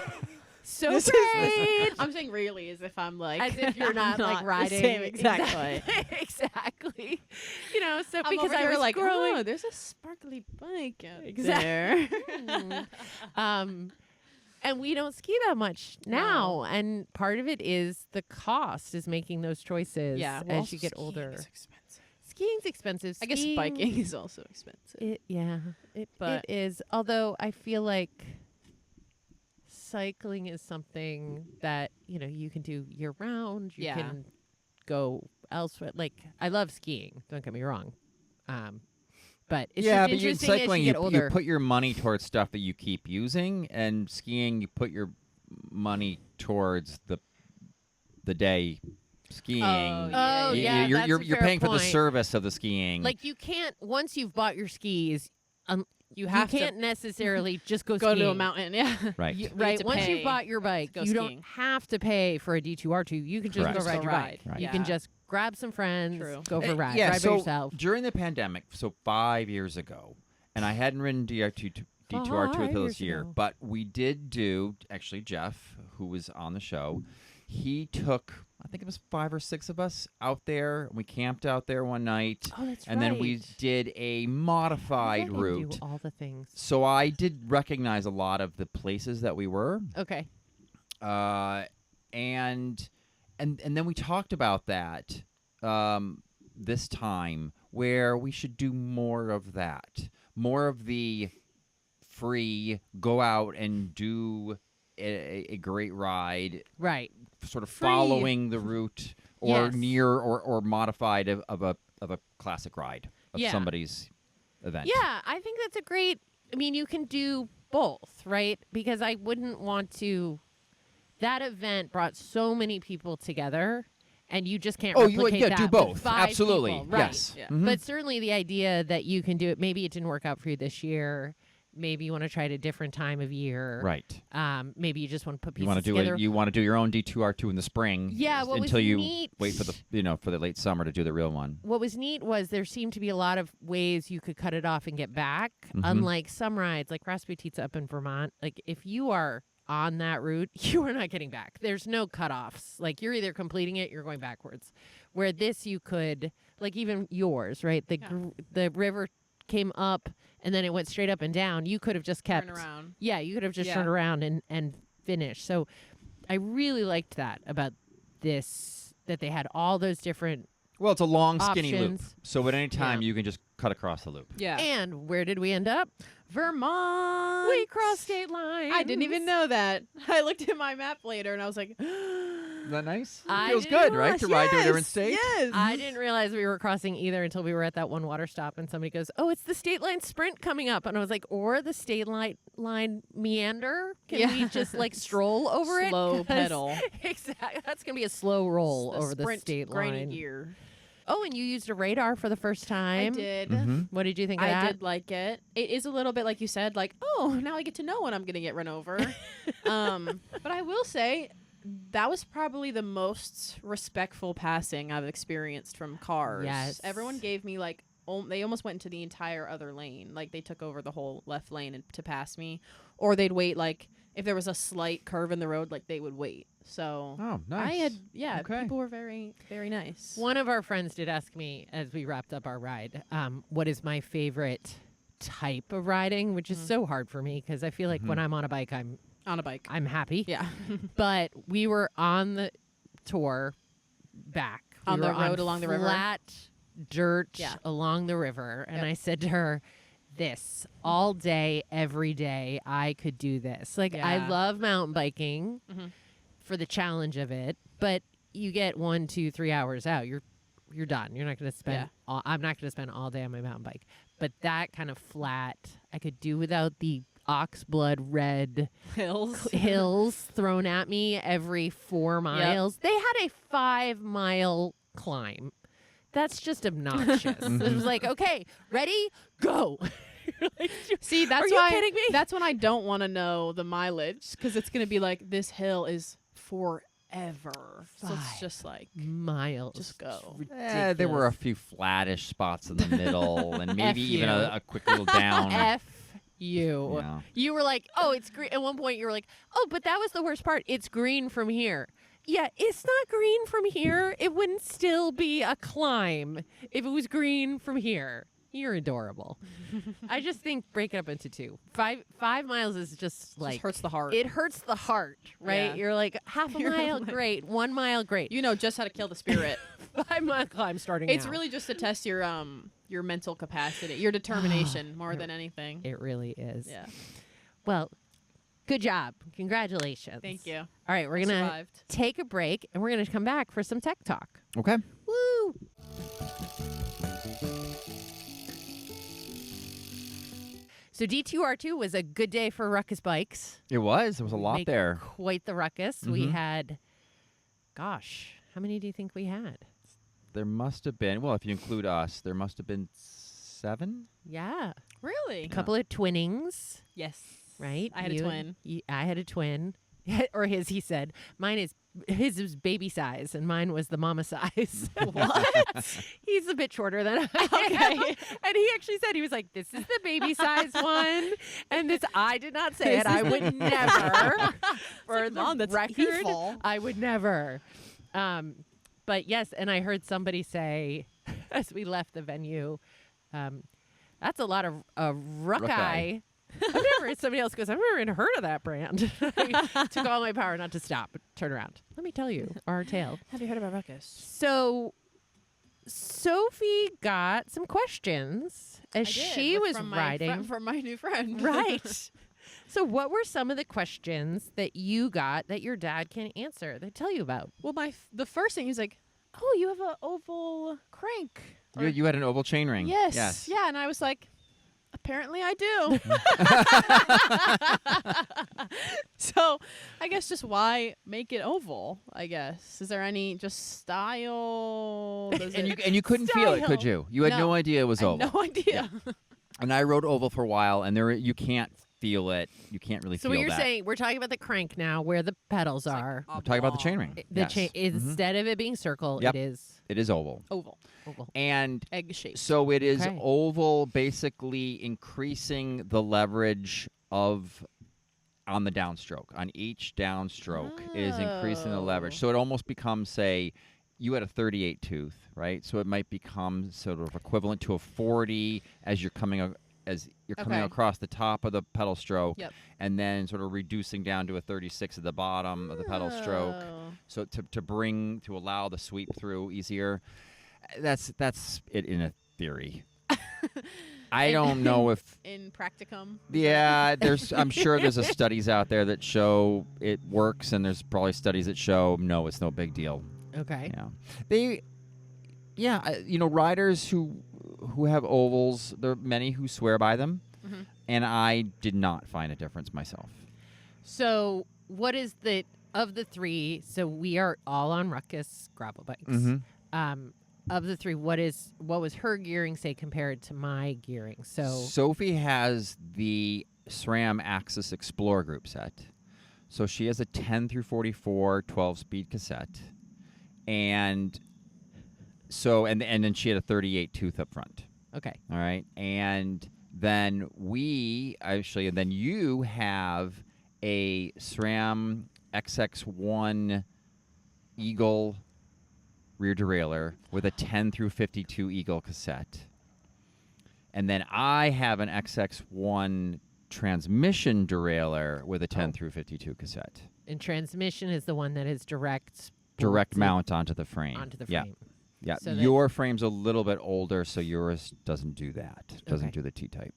S1: So
S3: This is-
S1: great.
S3: I'm saying really as if I'm like
S1: As if you're not, like
S3: the
S1: riding.
S3: same exactly.
S1: Exactly. You know, so
S3: I'm
S1: because
S3: over
S1: I
S3: here
S1: was
S3: like,
S1: growing.
S3: oh, there's a sparkly bike out
S1: Exactly.
S3: there.
S1: And we don't ski that much now. And part of it is the cost is making those choices
S3: yeah,
S1: as you get older.
S3: Is expensive.
S1: Skiing's expensive.
S3: I guess
S1: Skiing-
S3: biking is also expensive.
S1: It
S3: But-
S1: is. Although I feel like cycling is something that, you know, you can do year round. You
S3: Yeah.
S1: can go elsewhere. Like, I love skiing. Don't get me wrong. But it's
S2: yeah,
S1: just
S2: but you
S1: interesting
S2: cycling,
S1: as you get older.
S2: you put your money towards stuff that you keep using, and skiing, you put your money towards the day skiing.
S1: Oh,
S2: You-
S1: yeah,
S2: you're
S1: that's
S2: you're,
S1: a
S2: you're
S1: fair
S2: paying for the
S1: point.
S2: service of the skiing.
S1: Like, you can't, once you've bought your skis,
S3: You have
S1: you can't necessarily just go
S3: go
S1: skiing.
S3: to a mountain. Yeah.
S2: right.
S1: You-
S3: need
S1: right.
S3: to
S1: Once
S3: pay
S1: you've bought your bike,
S3: go
S1: you
S3: skiing.
S1: don't have to pay for a D2R2. You can just
S2: Correct.
S1: go ride
S3: Go
S1: your
S3: ride.
S1: bike.
S2: Right.
S1: You can
S3: Yeah.
S1: just grab some friends,
S3: True.
S1: go for a ride,
S2: yeah,
S1: ride
S2: so
S1: by yourself.
S2: during the pandemic, so 5 years ago, and I hadn't ridden D2R2 until this
S1: 5 years
S2: year,
S1: ago.
S2: but we did do, actually Jeff, who was on the show, he took, I think it was 5 or 6 of us out there. We camped out there one night,
S1: Oh, that's
S2: and then we
S1: right.
S2: did a
S1: Let
S2: modified
S1: him
S2: route.
S1: do all the things.
S2: So I did recognize a lot of the places that we were.
S1: Okay.
S2: And then we talked about that this time, where we should do more of that, more of the free go out and do a great ride,
S1: Right.
S2: sort of
S1: Free.
S2: following the route or
S1: Yes.
S2: near or modified of a classic ride of
S1: Yeah.
S2: somebody's event.
S1: Yeah, I think that's a great. I mean, you can do both, right? Because I wouldn't want to. That event brought so many people together, and you just can't.
S2: Oh, you would
S1: replicate that
S2: do
S1: with
S2: both.
S1: 5
S2: Absolutely.
S1: people, right.
S2: Yes.
S3: Yeah.
S2: Mhm.
S1: But certainly the idea that you can do it. Maybe it didn't work out for you this year. Maybe you want to try it a different time of year.
S2: Right.
S1: Maybe you just want to put
S2: You
S1: pieces
S2: want to do
S1: together.
S2: it. You want to do your own D2R2 in the spring.
S1: Yeah, what was
S2: until you
S1: neat-
S2: wait for the late summer to do the real one.
S1: What was neat was there seemed to be a lot of ways you could cut it off and get back.
S2: Mhm.
S1: Unlike some rides, like Rasputin's up in Vermont, like if you are on that route, you are not getting back. There's no cutoffs. Like you're either completing it, you're going backwards. Where this you could, like even yours, right? The river came up and then it went straight up and down. You could have just kept
S3: Turn around.
S1: Yeah, you could have just
S3: Yeah.
S1: turned around and finished. So I really liked that about this, that they had all those different.
S2: Well, it's a long, skinny loop.
S1: Options.
S2: So at any time,
S1: Yeah.
S2: you can just cut across the loop.
S3: Yeah.
S1: And where did we end up?
S3: Vermont.
S1: We crossed state lines.
S3: I didn't even know that. I looked at my map later and I was like,
S2: Isn't that nice?
S1: I
S2: Feels
S1: didn't
S2: good, right? To ride to a different
S3: yes,
S2: state.
S3: Yes.
S1: I didn't realize we were crossing either until we were at that one water stop and somebody goes, "Oh, it's the state line sprint coming up." And I was like, "Or the state line meander? Can we
S3: Yeah.
S1: just like stroll over it?"
S3: Slow
S1: 'Cause-
S3: pedal.
S1: Exactly. That's going to be a slow roll
S3: The
S1: over the
S3: sprint
S1: state
S3: granny
S1: line.
S3: gear.
S1: Oh, and you used a radar for the first
S3: I
S1: time.
S3: did.
S1: What did you think of that?
S3: I did like it. It is a little bit like you said, like, oh, now I get to know when I'm going to get run over. But I will say that was probably the most respectful passing I've experienced from cars.
S1: Yes.
S3: Everyone gave me like, they almost went into the entire other lane. Like they took over the whole left lane to pass me. Or they'd wait, like if there was a slight curve in the road, like they would wait. So
S2: Oh, nice.
S3: I had,
S2: Okay.
S3: people were very, very nice.
S1: One of our friends did ask me as we wrapped up our ride, what is my favorite type of riding, which is so hard for me because I feel like when I'm on a bike, I'm
S3: On a bike.
S1: happy.
S3: Yeah.
S1: But we were on the tour back.
S3: On
S1: we
S3: the
S1: were
S3: road along the river?
S1: flat dirt
S3: Yeah.
S1: along the river. And
S3: Yep.
S1: I said to her, this all day, every day, I could do this. Like, I
S3: Yeah.
S1: love mountain biking for the challenge of it, but you get 1, 2, 3 hours out. You're done. You're not going to spend, I'm not going to spend all day on my mountain bike. But that kind of flat, I could do without the oxblood red hills thrown at me every 4 miles. They had a 5-mile climb. That's just obnoxious. It was like, okay, ready, go. Like,
S3: See, that's
S1: Are you
S3: why.
S1: kidding me?
S3: That's when I don't want to know the mileage because it's gonna be like this hill is forever. So it's
S1: 5
S3: just like
S1: miles.
S3: just go.
S2: There were a few flattish spots in the middle, and maybe
S1: F
S2: even
S1: you.
S2: a quick little down.
S1: F you.
S2: Yeah.
S1: You were like, oh, it's green. At one point, you were like, oh, but that was the worst part. It's green from here. Yeah, it's not green from here. It wouldn't still be a climb if it was green from here. You're adorable. I just think break it up into 2. 5 miles is just like
S3: Just hurts the heart.
S1: It hurts the heart, right?
S3: Yeah.
S1: You're like half a
S3: You're
S1: mile,
S3: like-
S1: great. 1 mile, great.
S3: You know just how to kill the spirit.
S1: 5 mile climb starting
S3: It's
S1: now.
S3: really just to test your mental capacity, your determination more than anything.
S1: It really is.
S3: Yeah.
S1: Well, good job. Congratulations.
S3: Thank you.
S1: All right, we're
S3: I
S1: going to
S3: survived.
S1: take a break and we're going to come back for some tech talk.
S2: Okay.
S1: Woo! So D2R2 was a good day for ruckus bikes.
S2: It was. There was a lot
S1: Make
S2: there.
S1: Quite the ruckus. We had, gosh, how many do you think we had?
S2: There must have been, well, if you include us, there must have been 7.
S1: Yeah.
S3: Really?
S1: A couple of twinnings,
S3: Yes.
S1: right?
S3: I had a twin.
S1: I had a twin. or his, he said. His was baby size, and mine was the mama size. What? He's a bit shorter than I am. And he actually said, he was like, this is the baby size one. And this, I did not say it. I would never. For the
S3: Mom, that's
S1: record,
S3: hateful.
S1: I would never. But yes, and I heard somebody say, as we left the venue, that's a lot of ruckeye. I've never, somebody else goes, I've never even heard of that brand. I took all my power not to stop, but turn around. Let me tell you our tale.
S3: Have you heard about ruckus?
S1: So Sophie got some questions as she was riding.
S3: From my new friend.
S1: Right. So what were some of the questions that you got that your dad can answer, they tell you about?
S3: Well, the first thing he's like, oh, you have an oval crank.
S2: You had an oval chain ring.
S3: Yes.
S2: Yes.
S3: Yeah, and I was like, apparently I do. So I guess just why make it oval, I guess. Is there any just style?
S2: And you couldn't feel it, could you? You had no idea it was
S3: I
S2: oval.
S3: had no idea.
S2: And I rode oval for a while, and you can't feel it. You can't really
S1: So
S2: feel
S1: what you're
S2: that.
S1: saying, we're taling about the crank now, where the pedals are.
S2: We're talking about the chain ring.
S1: The
S2: Yes.
S1: chain, instead of it being circle,
S2: Yep.
S1: it is
S2: It is oval.
S3: Oval.
S1: oval.
S2: And
S3: Egg shaped.
S2: so it is
S1: Okay.
S2: oval, basically increasing the leverage on the downstroke. On each downstroke, it is increasing the leverage.
S3: Oh.
S2: So it almost becomes, say, you had a 38 tooth, right? So it might become sort of equivalent to a 40 as you're coming
S3: Okay.
S2: across the top of the pedal stroke,
S3: Yep.
S2: and then sort of reducing down to a 36 at the bottom of the pedal stroke.
S3: Oh.
S2: So to allow the sweep through easier. That's it in a theory. I don't know if
S3: In practicum.
S2: I'm sure there's studies out there that show it works, and there's probably studies that show no, it's no big deal.
S1: Okay.
S2: Riders who have ovals, there are many who swear by them, and I did not find a difference myself.
S1: So what is of the 3? So we are all on ruckus gravel bikes. of the three, what was her gearing, say, compared to my gearing? So
S2: Sophie has the SRAM Axis Explorer group set. So she has a 10 through 44 12-speed cassette. And so and then she had a 38 tooth up front.
S1: okay.
S2: All right. And then then you have a SRAM XX1 Eagle rear derailleur with a 10 through 52 Eagle cassette. And then I have an XX1 transmission derailleur with a 10 through 52 cassette.
S1: And transmission is the one that is direct
S2: Direct
S1: bolted
S2: mount onto the frame.
S1: onto the
S2: Yeah.
S1: frame.
S2: Yeah.
S1: So that-
S2: Your frame's a little bit older, so yours doesn't do that. It doesn't
S1: Okay.
S2: do the T-type.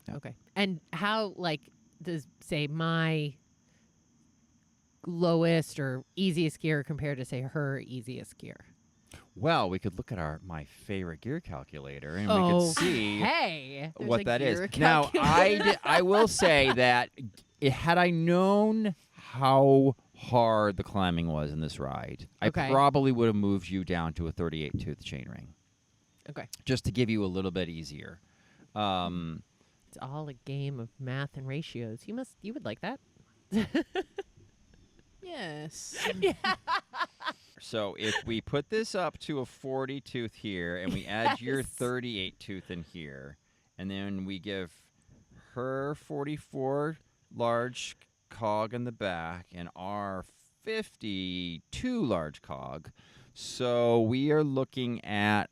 S2: Yeah.
S1: Okay. And how, does, say, my lowest or easiest gear compared to, say, her easiest gear?
S2: Well, we could look at my favorite gear calculator, and we could see
S1: Hey.
S3: There's
S2: what
S3: a
S2: that is.
S3: gear
S2: Now, I will say that had I known how hard the climbing was in this ride,
S1: Okay.
S2: I probably would have moved you down to a 38 tooth chainring,
S1: Okay.
S2: just to give you a little bit easier.
S1: It's all a game of math and ratios. You would like that.
S3: Yes.
S2: So if we put this up to a 40 tooth here, and we add your
S1: Yes.
S2: 38 tooth in here, and then we give her 44 large cog in the back and our 52 large cog, so we are looking at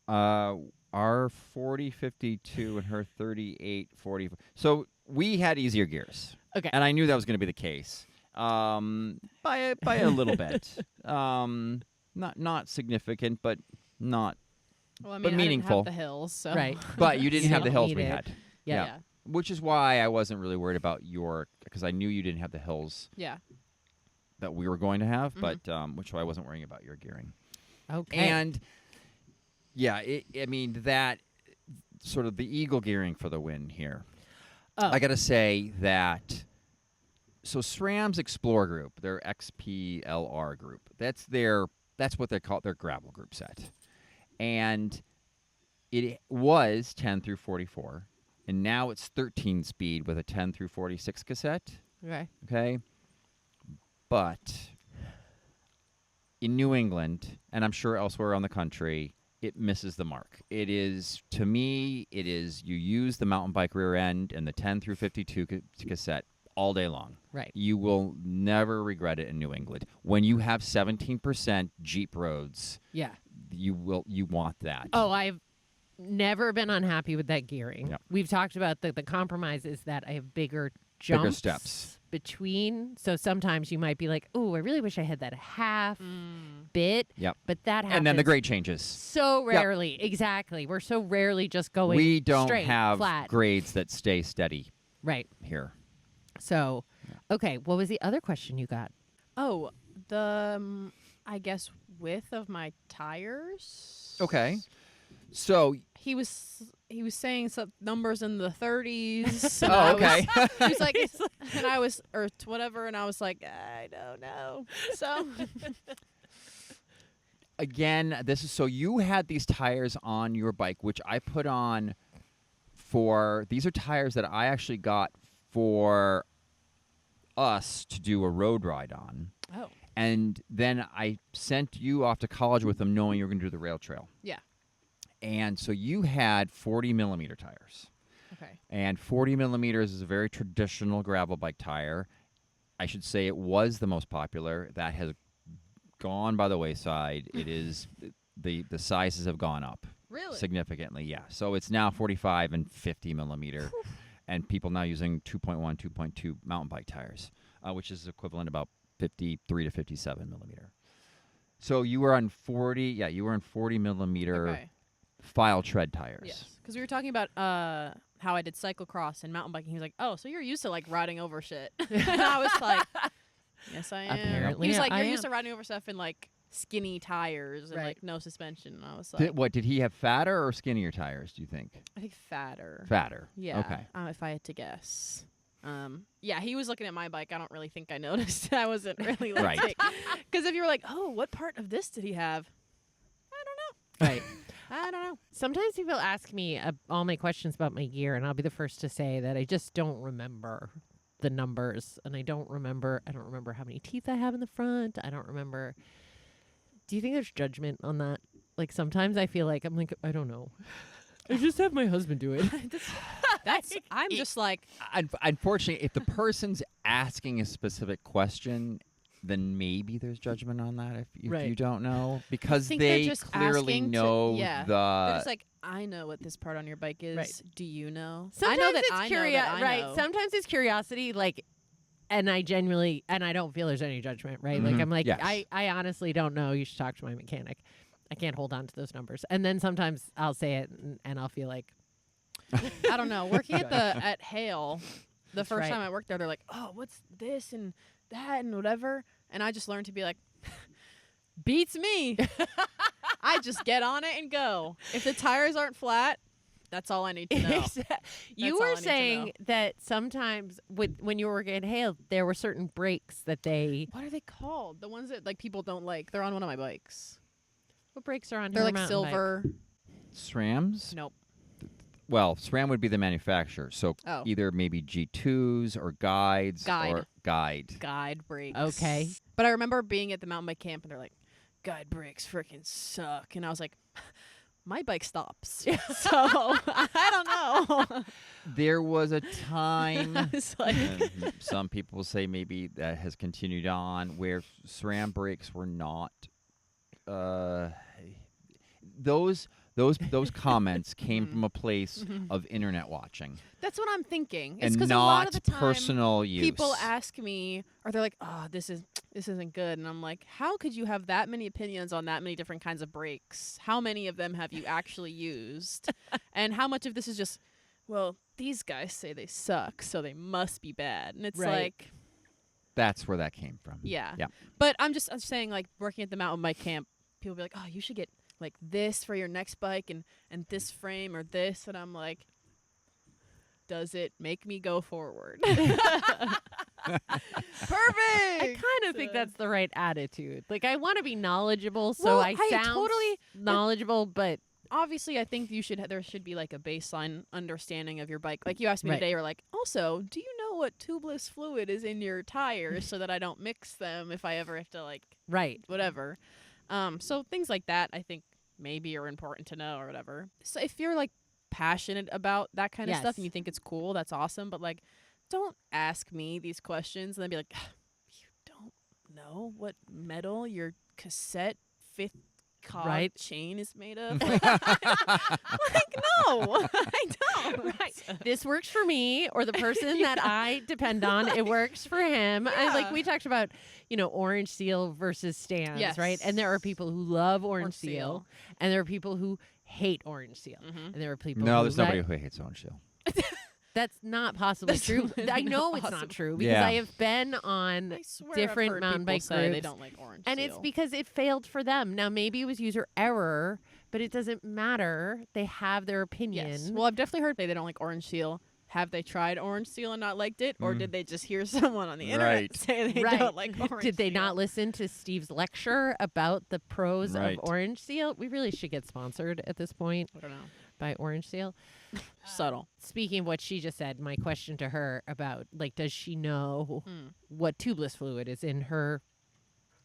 S2: our 40 52 and her 38 40. So we had easier gears.
S1: Okay.
S2: And I knew that was going to be the case. By a little bit. Not significant, but not.
S3: Well, I mean,
S2: But
S3: I
S2: meaningful.
S3: didn't have the hills, so
S1: Right.
S2: But you didn't
S1: You
S2: have the
S1: don't
S2: hills
S1: need
S2: we
S1: it.
S2: had.
S1: Yeah.
S3: yeah.
S2: Which is why I wasn't really worried about because I knew you didn't have the hills
S3: Yeah.
S2: that we were going to have,
S3: Mhm.
S2: but which I wasn't worrying about your gearing.
S1: Okay.
S2: And yeah, that sort of the Eagle gearing for the win here.
S1: Oh.
S2: I got to say that. So SRAM's Explorer group, their XPLR group, that's what they call their gravel group set. And it was 10 through 44, and now it's 13 speed with a 10 through 46 cassette.
S1: Okay.
S2: Okay? But in New England, and I'm sure elsewhere on the country, it misses the mark. To me, you use the mountain bike rear end and the 10 through 52 cassette all day long.
S1: Right.
S2: You will never regret it in New England. When you have 17% Jeep roads,
S1: Yeah.
S2: you want that.
S1: Oh, I've never been unhappy with that gearing.
S2: Yep.
S1: We've talked about the compromise is that I have bigger jumps
S2: steps.
S1: between. So sometimes you might be like, "Oh, I really wish I had that half bit."
S2: Yep.
S1: But that happens
S2: And then the grade changes.
S1: so rarely. Exactly. We're so rarely just going
S2: We don't
S1: straight,
S2: have
S1: flat.
S2: grades that stay steady
S1: Right.
S2: here.
S1: So, okay, what was the other question you got?
S3: Oh, the I guess width of my tires.
S2: Okay. So,
S3: He was saying some numbers in the 30s.
S2: oh, okay.
S3: He was like, and I was, or whatever, and I was like, I don't know. So,
S2: Again, so you had these tires on your bike, which I put on these are tires that I actually got for us to do a road ride on.
S3: oh,
S2: And then I sent you off to college with them knowing you were going to do the rail trail.
S3: yeah,
S2: And so you had 40 millimeter tires.
S3: okay,
S2: And 40 millimeters is a very traditional gravel bike tire. I should say it was the most popular. That has gone by the wayside. It is the sizes have gone up
S3: really,
S2: significantly. Yeah, so it's now 45 and 50 millimeter, and people now using 2.1, 2.2 mountain bike tires, which is equivalent about 53 to 57 millimeter. So you were on 40. Yeah, you were on 40 millimeter
S3: okay,
S2: file tread tires.
S3: yes, because we were talking about how I did cyclocross and mountain biking. He was like, oh, so you're used to like riding over shit, and I was like, yes, I am.
S1: Apparently,
S3: He was like,
S1: I
S3: you're
S1: am.
S3: used to riding over stuff in like skinny tires and
S1: Right.
S3: like no suspension. And I was like,
S2: Did he have fatter or skinnier tires, do you think?
S3: I think fatter.
S2: Fatter.
S3: Yeah.
S2: Okay.
S3: If I had to guess. Yeah, he was looking at my bike. I don't really think I noticed. I wasn't really like,
S2: Right.
S3: because if you were like, oh, what part of this did he have? I
S1: Right.
S3: I don't know.
S1: Sometimes people ask me all my questions about my gear, and I'll be the first to say that I just don't remember the numbers, and I don't remember how many teeth I have in the front. I don't remember. Do you think there's judgment on that? Like, sometimes I feel like I'm like, I don't know. I just have my husband do it.
S3: I'm just like,
S2: Unfortunately, if the person's asking a specific question, then maybe there's judgment on that if
S1: Right.
S2: you don't know, because
S3: think they're
S2: they
S3: just
S2: clearly
S3: asking to-
S2: know
S3: yeah.
S2: the.
S3: they're just like, I know what this part on your bike is.
S1: Right.
S3: Do you know?
S1: Sometimes
S3: I know that
S1: it's
S3: I know that I
S1: right?
S3: know.
S1: Sometimes it's curiosity, like, and I genuinely, and I don't feel there's any judgment, right? Like,
S2: Mhm.
S1: I'm like,
S2: Yes.
S1: I honestly don't know. You should talk to my mechanic. I can't hold on to those numbers. And then sometimes I'll say it, and I'll feel like,
S3: I don't know. Working at Hale, the
S1: That's
S3: first
S1: right.
S3: time I worked there, they're like, oh, what's this and that and whatever. And I just learned to be like, beats me. I just get on it and go. If the tires aren't flat, that's all I need to know.
S1: you
S3: That's all I
S1: were
S3: need to
S1: saying
S3: know.
S1: that sometimes when you were working at Hale, there were certain brakes that they.
S3: What are they called? The ones that like people don't like. They're on one of my bikes.
S1: What brakes are on?
S3: They're
S1: her
S3: like
S1: mountain bike?
S3: silver.
S2: SRAMs?
S3: Nope.
S2: Well, SRAM would be the manufacturer, so
S3: Oh.
S2: either maybe G2s or guides
S3: Guide.
S2: or guide.
S3: Guide brakes.
S1: Okay.
S3: But I remember being at the mountain bike camp and they're like, guide brakes freaking suck. And I was like, my bike stops. So I don't know.
S2: There was a time,
S3: It's like,
S2: and some people say maybe that has continued on, where SRAM brakes were not. Those comments came from a place of internet watching
S3: that's what I'm thinking. It's
S2: and
S3: because a
S2: not
S3: lot of the time
S2: personal use.
S3: people ask me, or they're like, oh, this isn't good. And I'm like, how could you have that many opinions on that many different kinds of brakes? How many of them have you actually used? And how much of this is just, well, these guys say they suck, so they must be bad. And it's
S1: Right.
S3: like,
S2: That's where that came from.
S3: yeah.
S2: Yeah.
S3: But I'm saying, like, working at the mountain bike camp, people be like, oh, you should get like this for your next bike and this frame or this. And I'm like, does it make me go forward? Perfect.
S1: I kind of think that's the right attitude. Like, I want to be knowledgeable, so
S3: Well,
S1: I sound
S3: totally
S1: knowledgeable, but
S3: obviously, I think there should be like a baseline understanding of your bike. Like you asked me
S1: Right.
S3: today, you're like, also, do you know what tubeless fluid is in your tires so that I don't mix them if I ever have to like
S1: right.
S3: whatever. So things like that, I think maybe are important to know or whatever. So if you're like passionate about that kind of
S1: Yes.
S3: stuff and you think it's cool, that's awesome. But like, don't ask me these questions and then be like, you don't know what metal your cassette fifth cog
S1: Right.
S3: chain is made of? Like, no, I don't.
S1: Right. This works for me or the person that I depend on. It works for him. Like
S3: Yeah.
S1: we talked about, orange seal versus stands,
S3: Yes.
S1: right? And there are people who love orange
S3: Orange
S1: seal,
S3: seal.
S1: and there are people who hate orange seal.
S3: Mhm.
S1: And there are people
S2: No,
S1: who
S2: there's nobody who hates orange seal.
S1: That's not possibly
S3: That's
S1: true. I know
S3: not
S1: it's not
S3: possible.
S1: true because
S2: Yeah.
S1: I have been on
S3: I swear
S1: different
S3: I've heard
S1: mountain
S3: people
S1: bike
S3: say they
S1: groups,
S3: don't like orange
S1: and
S3: seal.
S1: it's because it failed for them. Now maybe it was user error, but it doesn't matter. They have their opinion.
S3: Yes. Well, I've definitely heard they don't like orange seal. Have they tried orange seal and not liked it, or did they just hear someone on the internet
S2: Right.
S3: say they
S1: Right.
S3: don't like orange?
S1: Did they
S3: seal?
S1: not listen to Steve's lecture about the pros
S2: Right.
S1: of Orange Seal? We really should get sponsored at this point
S3: I don't know.
S1: by Orange Seal.
S3: Subtle.
S1: Speaking of what she just said, my question to her about, like, does she know
S3: Hmm.
S1: what tubeless fluid is in her,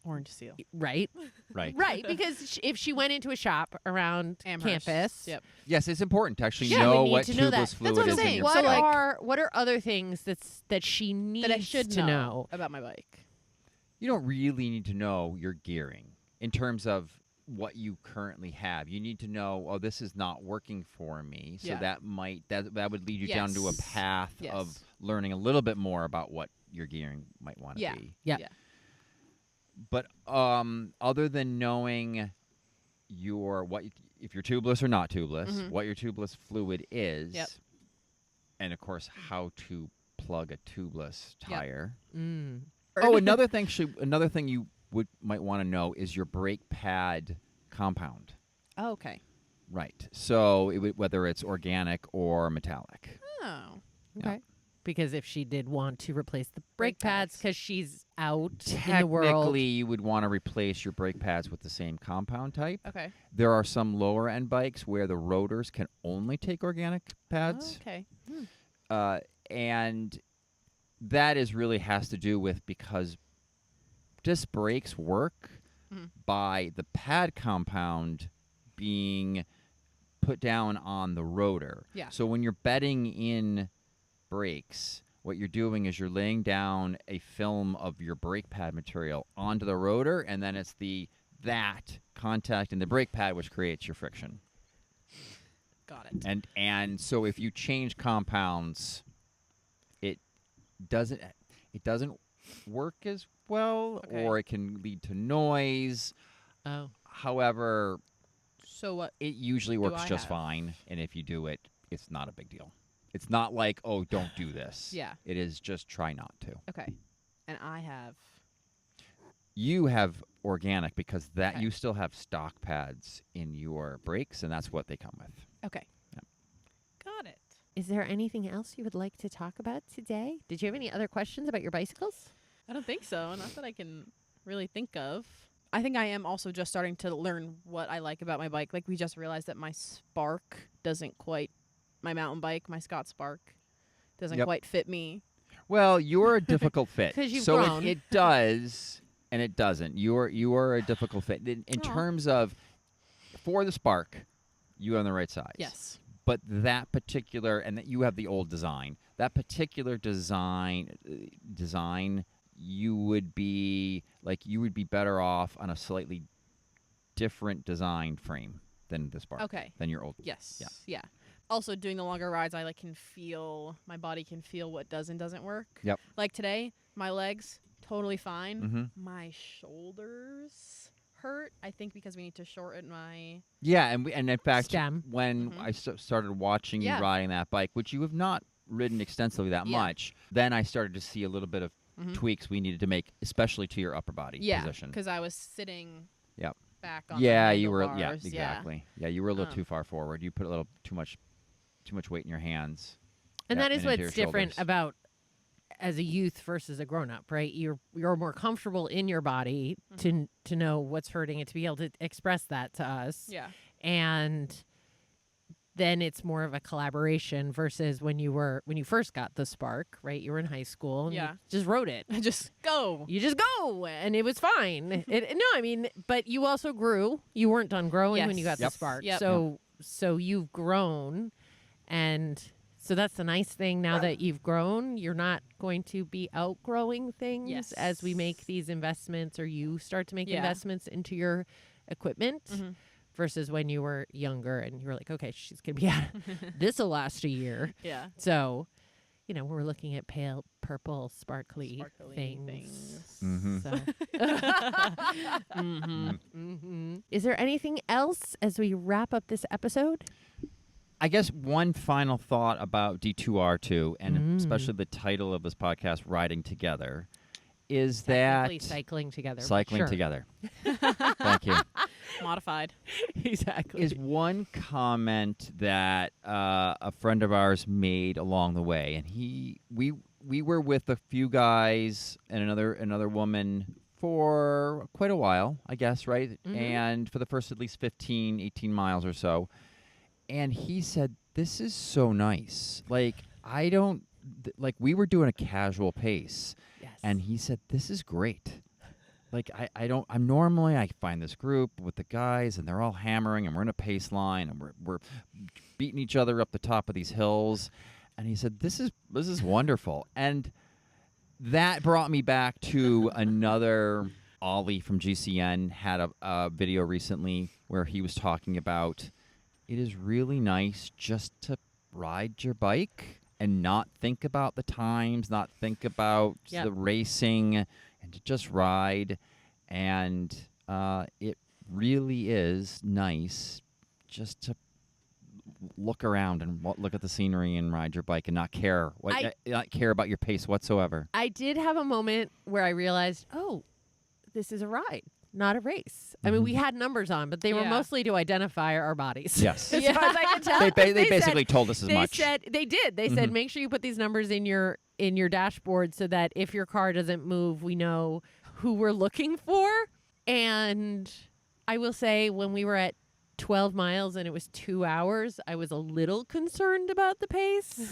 S3: Orange seal.
S1: right?
S2: Right.
S1: Right, because if she went into a shop around
S3: Amherst.
S1: campus,
S3: Yep.
S2: Yes, it's important to actually
S1: Yeah, we
S2: know
S1: need
S2: what
S1: to know that.
S2: tubeless
S1: That's
S2: fluid
S3: what I'm
S2: is in
S3: saying.
S2: your
S1: what
S3: So,
S2: bike.
S3: like-
S1: what are other things that she needs
S3: That I should
S1: to know?
S3: about my bike.
S2: You don't really need to know your gearing in terms of what you currently have. You need to know, oh, this is not working for me. So
S3: Yeah.
S2: that would lead you down to a
S3: Yes.
S2: path of
S3: Yes.
S2: learning a little bit more about what your gearing might want to
S3: Yeah.
S2: be.
S1: Yeah.
S3: Yeah.
S2: But other than knowing if you're tubeless or not tubeless,
S3: Mhm.
S2: what your tubeless fluid is,
S3: Yep.
S2: and of course how to plug a tubeless
S3: Yep.
S2: tire.
S1: Mm.
S2: Oh, another thing you might want to know is your brake pad compound.
S3: Oh, okay.
S2: Right. So whether it's organic or metallic.
S3: Oh.
S2: Yeah.
S1: Okay. Because if she did want to replace the brake
S3: Brake
S1: pads
S3: pads.
S1: because she's out in the world.
S2: Technically, you would want to replace your brake pads with the same compound type.
S3: Okay.
S2: There are some lower end bikes where the rotors can only take organic
S3: Oh,
S2: pads.
S3: okay.
S2: And that is really has to do with because disc brakes work by the pad compound being put down on the rotor.
S3: Yeah.
S2: So when you're bedding in brakes, what you're doing is you're laying down a film of your brake pad material onto the rotor, and then it's that contact in the brake pad which creates your friction.
S3: Got it.
S2: And so if you change compounds, it doesn't work as well,
S3: Okay.
S2: or it can lead to noise.
S1: Oh.
S2: However,
S3: So what?
S2: it usually
S3: do
S2: works
S3: I
S2: just
S3: have?
S2: fine, and if you do it, it's not a big deal. It's not like, oh, don't do this.
S3: Yeah.
S2: It is just try not to.
S3: Okay. And I have.
S2: You have organic because that
S3: Okay.
S2: you still have stock pads in your brakes, and that's what they come with.
S3: Okay.
S2: Yeah.
S3: Got it.
S1: Is there anything else you would like to talk about today? Did you have any other questions about your bicycles?
S3: I don't think so. Not that I can really think of. I think I am also just starting to learn what I like about my bike. Like, we just realized that my Spark doesn't quite, my mountain bike, my Scott Spark, doesn't
S2: Yep.
S3: quite fit me.
S2: Well, you're a difficult fit.
S1: 'Cause you've
S2: so
S1: grown.
S2: it does and it doesn't. You are a difficult fit in
S3: Aw.
S2: terms of for the Spark. You're on the right size.
S3: Yes.
S2: But that particular and that you have the old design. That particular design, you would be better off on a slightly different design frame than the Spark.
S3: Okay.
S2: Than your old.
S3: Yes.
S2: Yeah.
S3: Yeah. Also, doing the longer rides, I can feel, my body can feel what does and doesn't work.
S2: Yep.
S3: Like today, my legs, totally fine.
S2: Mhm.
S3: My shoulders hurt, I think, because we need to shorten my...
S2: Yeah, and in fact,
S1: Stem.
S2: when
S3: Mhm.
S2: I started watching you
S3: Yeah.
S2: riding that bike, which you have not ridden extensively that
S3: Yeah.
S2: much, then I started to see a little bit of
S3: Mhm.
S2: tweaks we needed to make, especially to your upper body
S3: Yeah,
S2: position.
S3: because I was sitting
S2: Yep.
S3: back on
S2: Yeah,
S3: the
S2: you were. Yeah,
S3: handlebars,
S2: exactly. Yeah, you were a little too
S3: Um,
S2: far forward. You put a little too much weight in your hands.
S1: And
S2: Yep,
S1: that is
S2: and into
S1: what's
S2: your
S1: different
S2: shoulders.
S1: about as a youth versus a grown up, right? You're more comfortable in your body to know what's hurting and to be able to express that to us.
S3: Yeah.
S1: And then it's more of a collaboration versus when you first got the Spark, right? You were in high school and
S3: Yeah.
S1: you just rode it.
S3: Just go.
S1: You just go and it was fine. But you also grew. You weren't done growing when you got
S3: Yes.
S1: the Spark.
S3: Yep.
S1: So you've grown, and so that's the nice thing. Now that you've grown, you're not going to be outgrowing things
S3: Yes.
S1: as we make these investments, or you start to make
S3: Yeah.
S1: investments into your equipment.
S3: Mhm.
S1: Versus when you were younger and you were like, okay, she's gonna be out. This will last a year.
S3: Yeah.
S1: So, we're looking at pale purple, sparkly,
S3: Sparkly
S1: things.
S2: Mhm.
S1: So. Is there anything else as we wrap up this episode?
S2: I guess one final thought about D2R2, and especially
S1: Mm.
S2: the title of this podcast, Riding Together, is
S1: Technically
S2: that
S1: cycling together. but
S2: cycling
S1: sure.
S2: together. Thank you.
S3: Modified.
S1: Exactly.
S2: Is one comment that a friend of ours made along the way, and we were with a few guys and another woman for quite a while, I guess, right?
S1: Mhm.
S2: And for the first at least 15, 18 miles or so. And he said, "This is so nice. Like, I don't we were doing a casual pace."
S1: Yes.
S2: And he said, "This is great. Like, I find this group with the guys and they're all hammering and we're in a pace line and we're beating each other up the top of these hills." And he said, this is wonderful. And that brought me back to another Ollie from GCN had a video recently where he was talking about it is really nice just to ride your bike and not think about the times, not think about
S1: Yep.
S2: the racing, and to just ride. And it really is nice just to look around and look at the scenery and ride your bike and not care not care about your pace whatsoever.
S1: I did have a moment where I realized, oh, this is a ride. not a race. I mean, we had numbers on, but they were
S3: Yeah.
S1: mostly to identify our bodies.
S2: Yes.
S1: As far as I can tell.
S2: They
S1: They
S2: basically
S1: said-
S2: told us as
S1: they
S2: much.
S1: said they did. They said make sure you put these numbers in your dashboard so that if your car doesn't move, we know who we're looking for. And I will say, when we were at 12 miles and it was 2 hours, I was a little concerned about the pace.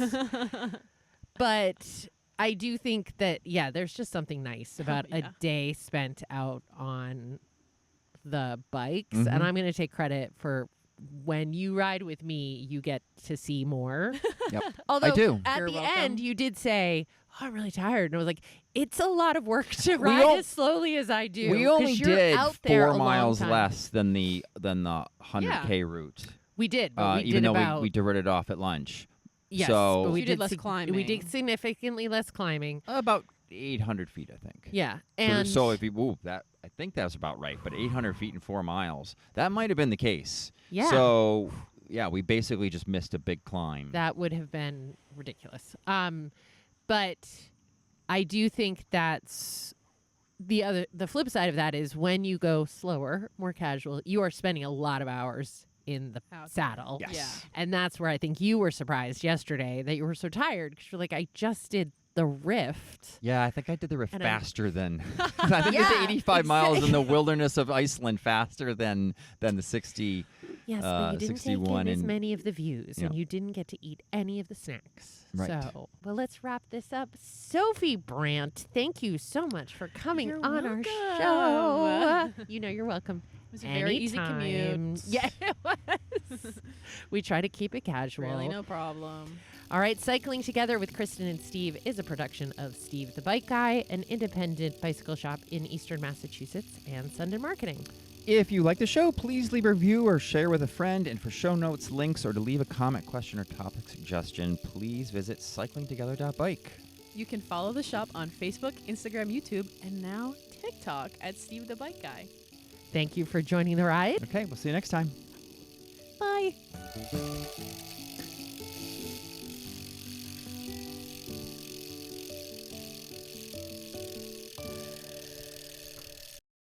S1: But I do think that, there's just something nice about a
S3: Yeah.
S1: day spent out on the bikes.
S2: Mhm.
S1: And I'm going to take credit for when you ride with me, you get to see more.
S2: Yep.
S1: Although
S2: I do.
S1: at
S3: You're
S1: the
S3: welcome.
S1: end, you did say, "Oh, I'm really tired." And I was like, it's a lot of work to
S2: We
S1: ride
S2: all-
S1: as slowly as I do.
S2: We
S1: 'cause
S2: only
S1: you're
S2: did
S1: out there
S2: 4
S1: a long
S2: miles
S1: time.
S2: less than the 100K route.
S1: We did, but we
S2: Even
S1: did
S2: though
S1: about
S2: we diverted off at lunch.
S1: yes,
S2: so-
S1: but we
S3: You did less
S1: We
S3: climbing.
S1: did significantly less climbing.
S2: About 800 feet, I think.
S1: Yeah,
S2: So-
S1: and
S2: so if you I think that was about right. But 800 feet in 4 miles, that might have been the case.
S1: yeah,
S2: So yeah, we basically just missed a big climb.
S1: that would have been ridiculous. But I do think that's the flip side of that is when you go slower, more casual, you are spending a lot of hours in the
S3: Out there.
S1: saddle.
S2: Yes.
S3: Yeah.
S1: And that's where I think you were surprised yesterday that you were so tired because you're like, I just did the Rift.
S2: Yeah, I think I did the rift
S1: And I'm-
S2: faster than I think I
S1: Yeah,
S2: did 85 miles in the wilderness of Iceland faster than the 60.
S1: Yes, but you didn't take
S2: 61
S1: in as
S2: and-
S1: many of the views, and
S2: Yeah.
S1: you didn't get to eat any of the snacks.
S2: Right.
S1: So, well, let's wrap this up. Sophie Brandt, thank you so much for coming
S3: You're
S1: on our
S3: welcome.
S1: show. You know you're welcome.
S3: It was a very easy
S1: Anytime.
S3: commute.
S1: Yeah, it was. We try to keep it casual.
S3: Really no problem.
S1: All right, Cycling Together with Kristen and Steve is a production of Steve the Bike Guy, an independent bicycle shop in Eastern Massachusetts, and Sundin Marketing.
S2: If you like the show, please leave a review or share with a friend. And for show notes, links, or to leave a comment, question, or topic suggestion, please visit cyclingtogether.bike.
S3: You can follow the shop on Facebook, Instagram, YouTube, and now TikTok at Steve the Bike Guy.
S1: Thank you for joining the ride.
S2: Okay, we'll see you next time.
S1: Bye.